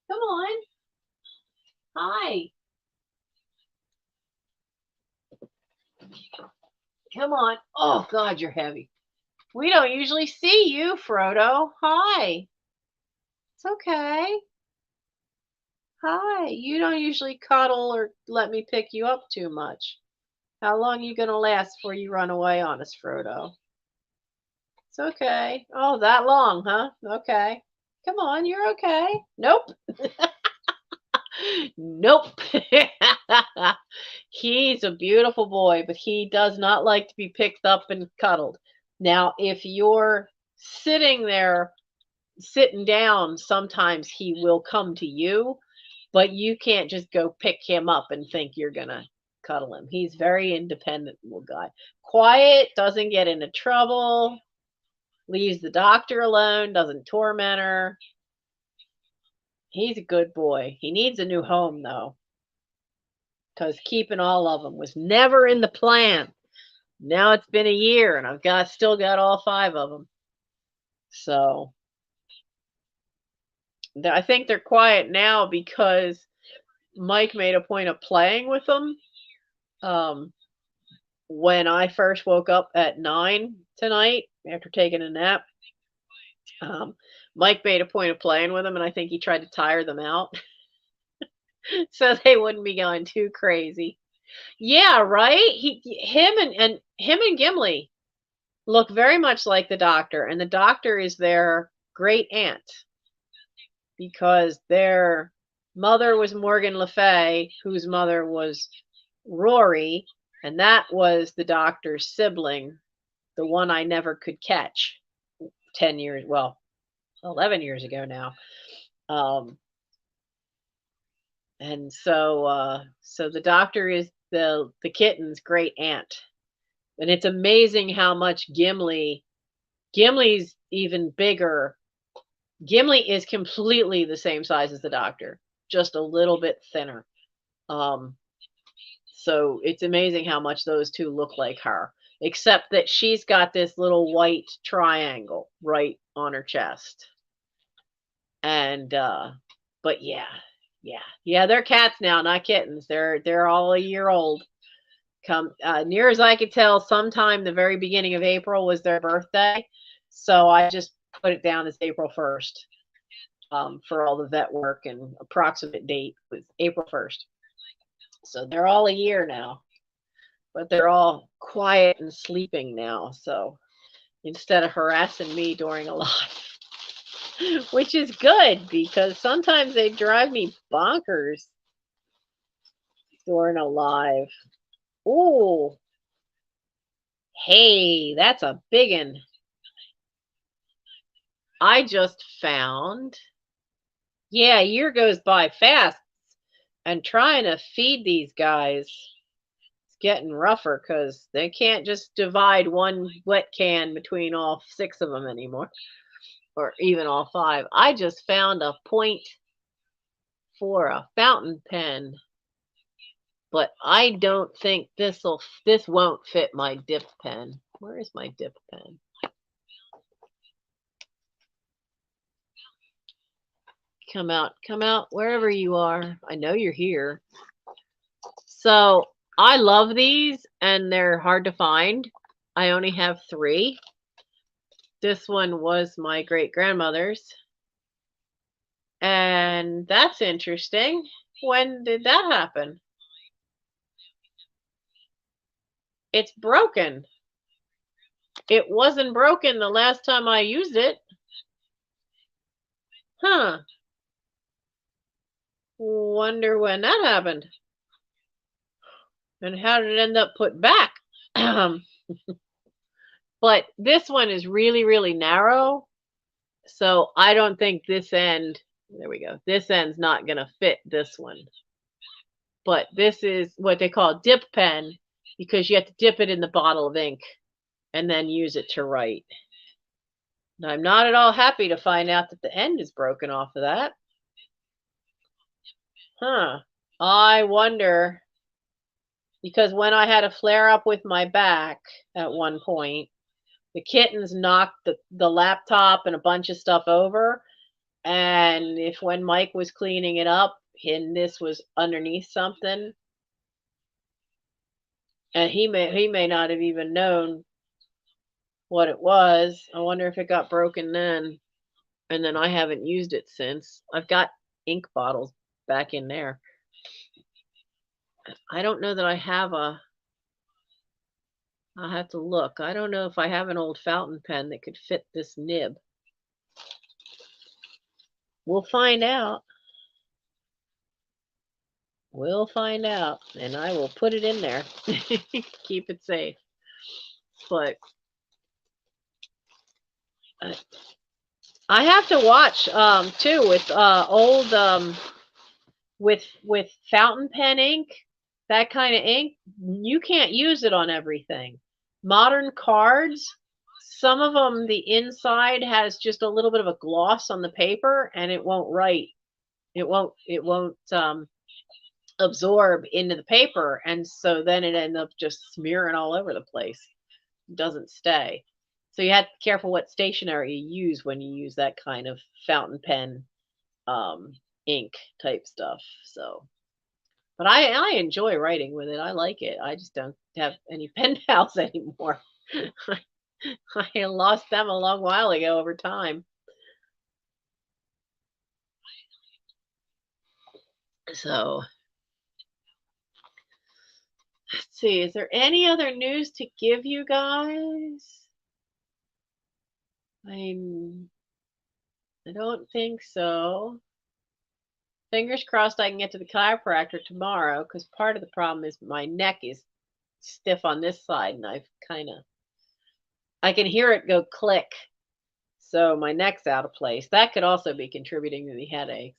Speaker 1: Come on. Hi. Come on. Oh, God, you're heavy. We don't usually see you, Frodo. Hi. It's okay. Hi. You don't usually cuddle or let me pick you up too much. How long are you going to last before you run away on us, Frodo? It's okay. Oh, that long, huh? Okay. Come on, you're okay. Nope. Nope. He's a beautiful boy, but he does not like to be picked up and cuddled. Now, if you're sitting there sitting down, sometimes he will come to you, but you can't just go pick him up and think you're gonna cuddle him. He's very independent little guy. Quiet, doesn't get into trouble, leaves the doctor alone, doesn't torment her. He's a good boy. He needs a new home though, because keeping all of them was never in the plan. Now it's been a year and I've still got all 5 of them. So I think they're quiet now because Mike made a point of playing with them. When I first woke up at 9 tonight after taking a nap, Mike made a point of playing with them, and I think he tried to tire them out so they wouldn't be going too crazy. Yeah, right. Him and Gimli look very much like the doctor, and the doctor is their great aunt because their mother was Morgan Le Fay, whose mother was Rory, and that was the doctor's sibling, the one I never could catch 10 years, well, 11 years ago now. And so the doctor is the kitten's great aunt. And it's amazing how much Gimli's even bigger. Gimli is completely the same size as the doctor, just a little bit thinner. So it's amazing how much those two look like her, except that she's got this little white triangle right on her chest. And but yeah, they're cats now, not kittens. They're all a year old. Come near as I could tell, sometime the very beginning of April was their birthday, so I just put it down as April 1st for all the vet work, and approximate date was April 1st. So they're all a year now, but they're all quiet and sleeping now. So instead of harassing me during a live, which is good because sometimes they drive me bonkers during a live. Ooh, hey, that's a big one. I just found, yeah, a year goes by fast, and trying to feed these guys is getting rougher because they can't just divide one wet can between all 6 of them anymore, or even all 5. I just found a point for a fountain pen, but I don't think this won't fit my dip pen. Where is my dip pen? Come out, wherever you are. I know you're here. So I love these, and they're hard to find. I only have 3. This one was my great grandmother's, and that's interesting. When did that happen? It's broken. It wasn't broken the last time I used it. Huh. Wonder when that happened. And how did it end up put back? But this one is really, really narrow. So I don't think this end, there we go, this end's not going to fit this one. But this is what they call a dip pen because you have to dip it in the bottle of ink and then use it to write. Now, I'm not at all happy to find out that the end is broken off of that. Huh. I wonder, because when I had a flare up with my back at one point, the kittens knocked the laptop and a bunch of stuff over. And if when Mike was cleaning it up, and this was underneath something, and he may not have even known what it was. I wonder if it got broken then. And then I haven't used it since. I've got ink bottles back in there. I don't know that I have I'll have to look. I don't know if I have an old fountain pen that could fit this nib. We'll find out. We'll find out, and I will put it in there. Keep it safe. But I have to watch too with old with fountain pen ink, that kind of ink. You can't use it on everything. Modern cards, some of them the inside has just a little bit of a gloss on the paper and it won't write. It won't absorb into the paper, and so then it ends up just smearing all over the place. It doesn't stay. So you have to be careful what stationery you use when you use that kind of fountain pen um, ink type stuff. So, but I enjoy writing with it. I like it. I just don't have any pen pals anymore. I lost them a long while ago over time. So let's see. Is there any other news to give you guys? I'm. I don't think so. Fingers crossed I can get to the chiropractor tomorrow because part of the problem is my neck is stiff on this side and I can hear it go click. So my neck's out of place. That could also be contributing to the headaches.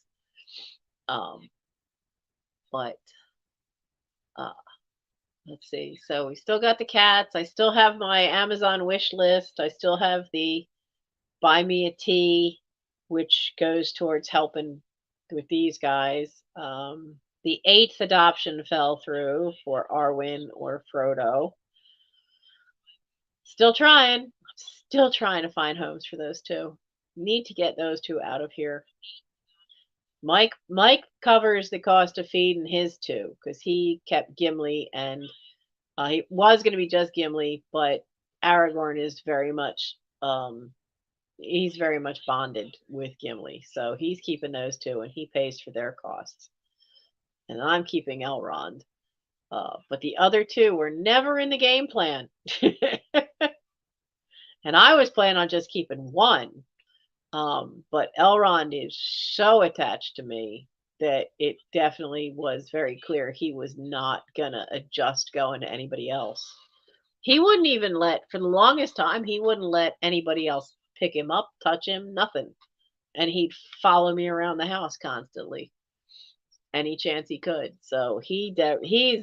Speaker 1: Um, but uh, let's see. So we still got the cats. I still have my Amazon wish list. I still have the buy me a tea, which goes towards helping with these guys. The eighth adoption fell through for Arwen or Frodo. Still trying. Still trying to find homes for those two. Need to get those two out of here. Mike covers the cost of feeding his two because he kept Gimli, and he was going to be just Gimli, but Aragorn is he's very much bonded with Gimli, so he's keeping those two, and he pays for their costs. And I'm keeping Elrond. But the other two were never in the game plan. And I was planning on just keeping one. But Elrond is so attached to me that it definitely was very clear he was not gonna adjust going to anybody else. He wouldn't even for the longest time, he wouldn't let anybody else pick him up, touch him, nothing. And he'd follow me around the house constantly, any chance he could. So he's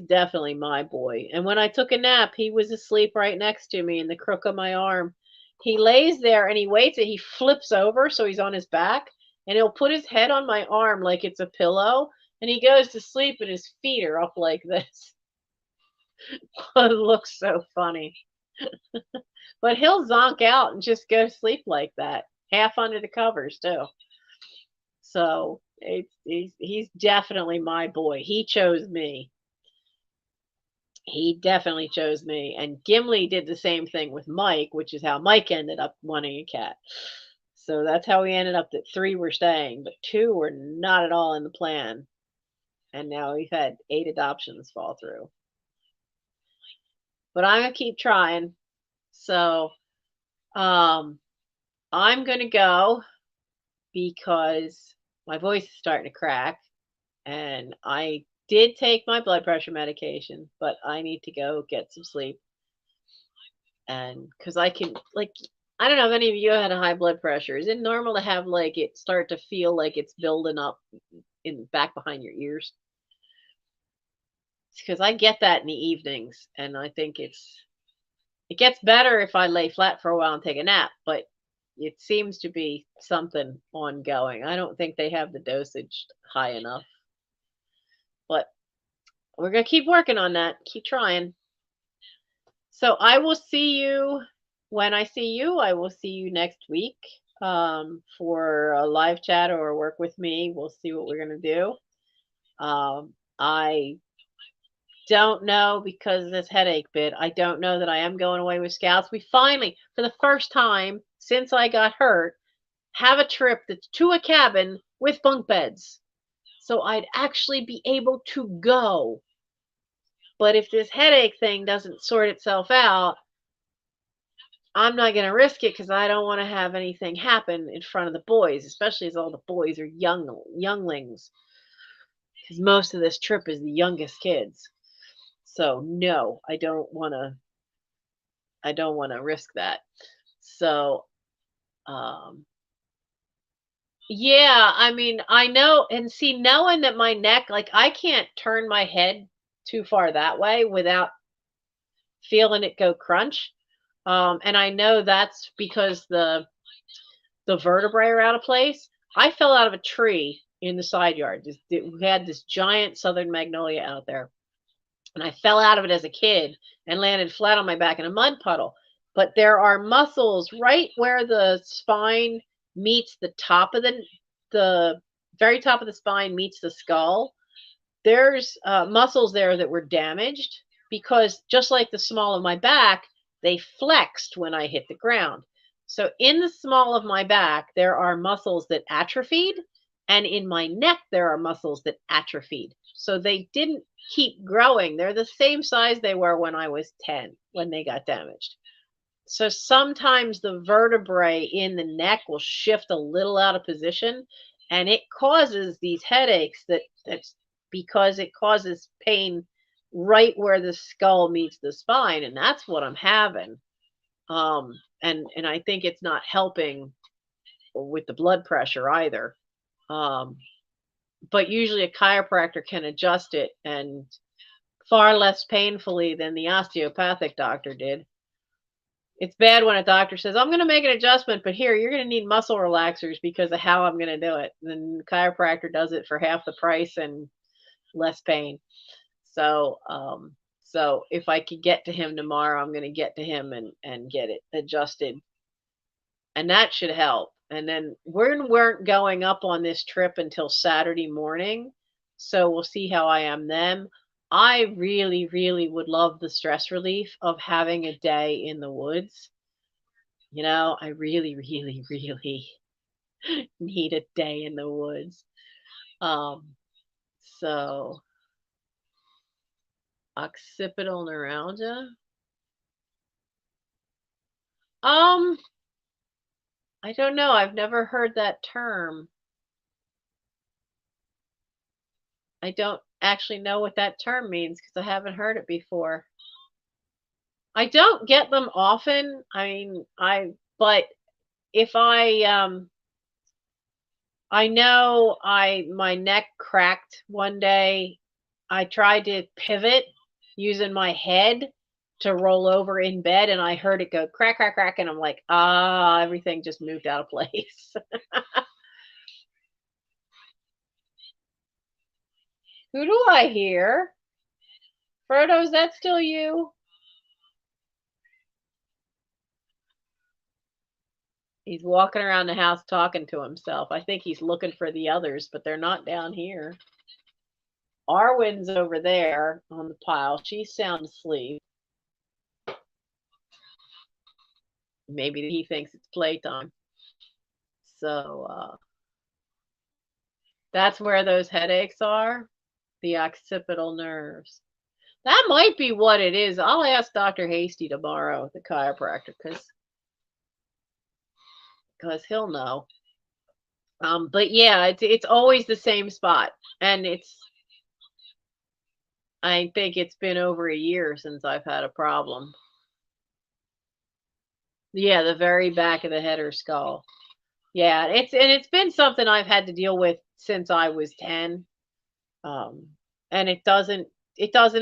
Speaker 1: definitely my boy. And when I took a nap, he was asleep right next to me in the crook of my arm. He lays there and he waits and he flips over so he's on his back and he'll put his head on my arm like it's a pillow and he goes to sleep and his feet are up like this. It looks so funny. But he'll zonk out and just go to sleep like that, half under the covers too. So he's definitely my boy. He chose me. He definitely chose me. And Gimli did the same thing with Mike, which is how Mike ended up wanting a cat. So that's how we ended up that 3 were staying, but 2 were not at all in the plan. And now we've had 8 adoptions fall through. But I'm gonna keep trying. So I'm gonna go because my voice is starting to crack and I did take my blood pressure medication, but I need to go get some sleep. And because I can, like, I don't know if any of you had a high blood pressure. Is it normal to have like it start to feel like it's building up in back behind your ears? Because I get that in the evenings, and I think it gets better if I lay flat for a while and take a nap, but it seems to be something ongoing. I don't think they have the dosage high enough, but we're gonna keep working on that. Keep trying. So I will see you when I see you. I will see you next week for a live chat or work with me. We'll see what we're going to do. I don't know because of this headache bit. I don't know that I am going away with Scouts. We finally, for the first time since I got hurt, have a trip that's to a cabin with bunk beds. So I'd actually be able to go. But if this headache thing doesn't sort itself out, I'm not going to risk it because I don't want to have anything happen in front of the boys, especially as all the boys are younglings. Because most of this trip is the youngest kids. So no, I don't want to. I don't want to risk that. So, um, Yeah, I mean, I know, and see, knowing that my neck, like, I can't turn my head too far that way without feeling it go crunch. And I know that's because the vertebrae are out of place. I fell out of a tree in the side yard. We had this giant southern magnolia out there, and I fell out of it as a kid and landed flat on my back in a mud puddle. But there are muscles right where the spine meets the top of the very top of the spine meets the skull. There's muscles there that were damaged because just like the small of my back, they flexed when I hit the ground. So in the small of my back, there are muscles that atrophied, and in my neck, there are muscles that atrophied. So they didn't keep growing. They're the same size they were when I was 10 when they got damaged. So sometimes the vertebrae in the neck will shift a little out of position, and it causes these headaches that's because it causes pain right where the skull meets the spine, and that's what I'm having. And I think it's not helping with the blood pressure either. Um, but usually a chiropractor can adjust it and far less painfully than the osteopathic doctor did. It's bad when a doctor says, "I'm gonna make an adjustment, but here, you're gonna need muscle relaxers because of how I'm gonna do it." Then the chiropractor does it for half the price and less pain. So, so if I could get to him tomorrow, I'm gonna get to him and get it adjusted, and that should help. And then we weren't going up on this trip until Saturday morning, so we'll see how I am then. I really, really would love the stress relief of having a day in the woods. I really, really, really need a day in the woods. Um, so occipital neuralgia. Um, I don't know. I've never heard that term. I don't actually know what that term means because I haven't heard it before. I don't get them often. I mean, but if I know my neck cracked one day. I tried to pivot using my head to roll over in bed, and I heard it go crack, crack, crack, and I'm like, ah, everything just moved out of place. Who do I hear? Frodo, is that still you? He's walking around the house talking to himself. I think he's looking for the others, but they're not down here. Arwen's over there on the pile. She's sound asleep. Maybe he thinks it's playtime. So that's where those headaches are, the occipital nerves. That might be what it is. I'll ask Dr. Hasty tomorrow, the chiropractor, because he'll know. But yeah, it's always the same spot, and I think it's been over a year since I've had a problem. Yeah, the very back of the head or skull. Yeah, it's been something I've had to deal with since I was 10. Um, and it doesn't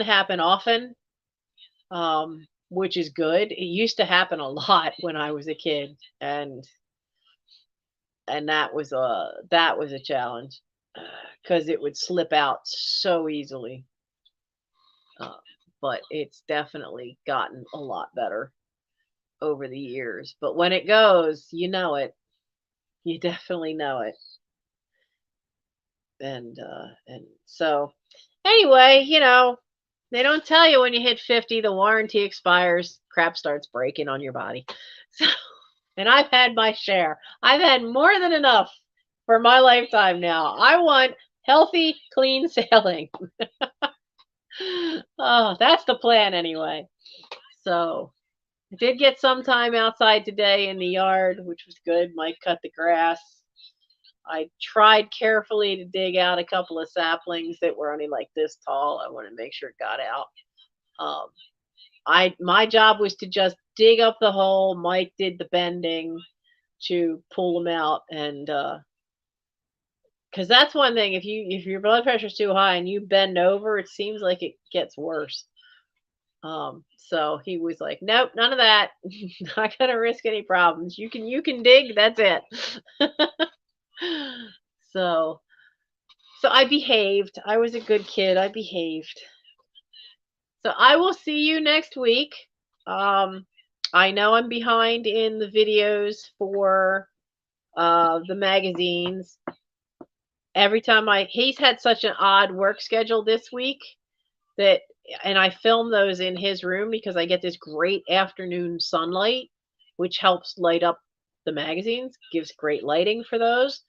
Speaker 1: happen often, which is good. It used to happen a lot when I was a kid, and that was a challenge because it would slip out so easily. Uh, but it's definitely gotten a lot better over the years. But when it goes, you know it. You definitely know it. And so anyway, they don't tell you when you hit 50 the warranty expires, crap starts breaking on your body. So, and I've had my share. I've had more than enough for my lifetime now. I want healthy, clean sailing. Oh, that's the plan anyway. So, I did get some time outside today in the yard, which was good. Might cut the grass. I tried carefully to dig out a couple of saplings that were only like this tall. I wanted to make sure it got out. Um, my job was to just dig up the hole. Mike did the bending to pull them out, and Because that's one thing. If your blood pressure's too high and you bend over, it seems like it gets worse. So he was like, nope, none of that. Not gonna risk any problems. You can dig, that's it. so so I behaved. I was a good kid. I behaved. So I will see you next week. Um I know I'm behind in the videos for the magazines. Every time he's had such an odd work schedule this week that, and I film those in his room because I get this great afternoon sunlight, which helps light up the magazines, gives great lighting for those.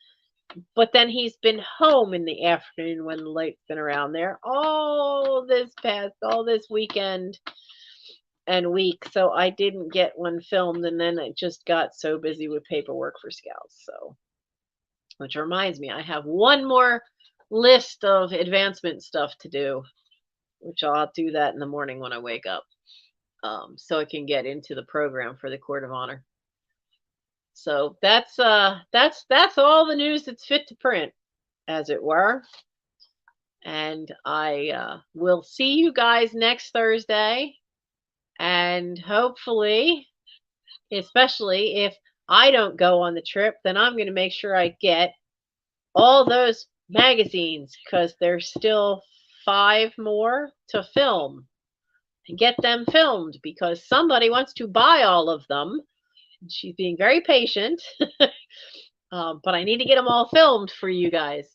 Speaker 1: But then he's been home in the afternoon when the light's been around there all this weekend and week. So I didn't get one filmed, and then I just got so busy with paperwork for Scouts. So, which reminds me, I have one more list of advancement stuff to do, which I'll do that in the morning when I wake up, so I can get into the program for the Court of Honor. So that's all the news that's fit to print, as it were. And I will see you guys next Thursday, and hopefully, especially if I don't go on the trip, then I'm going to make sure I get all those magazines because there's still 5 more to film and get them filmed because somebody wants to buy all of them. She's being very patient, but I need to get them all filmed for you guys.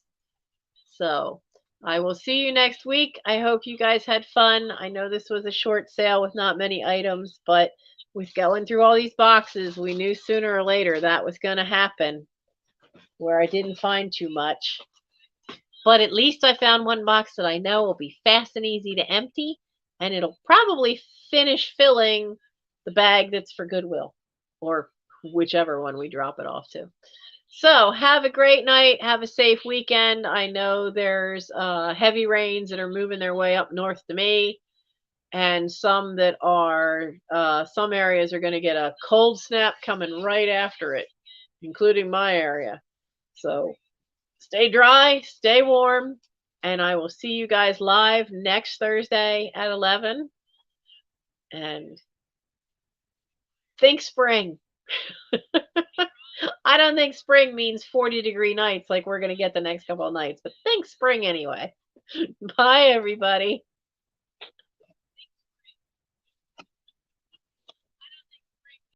Speaker 1: So I will see you next week. I hope you guys had fun. I know this was a short sale with not many items, but with going through all these boxes, we knew sooner or later that was going to happen where I didn't find too much. But at least I found one box that I know will be fast and easy to empty, and it'll probably finish filling the bag that's for Goodwill or whichever one we drop it off to. So have a great night. Have a safe weekend. I know there's heavy rains that are moving their way up north to me, and some that are, some areas are going to get a cold snap coming right after it, including my area. So stay dry, stay warm, and I will see you guys live next Thursday at 11. And think spring. I don't think spring means 40-degree nights like we're going to get the next couple of nights, but think spring anyway. Bye, everybody.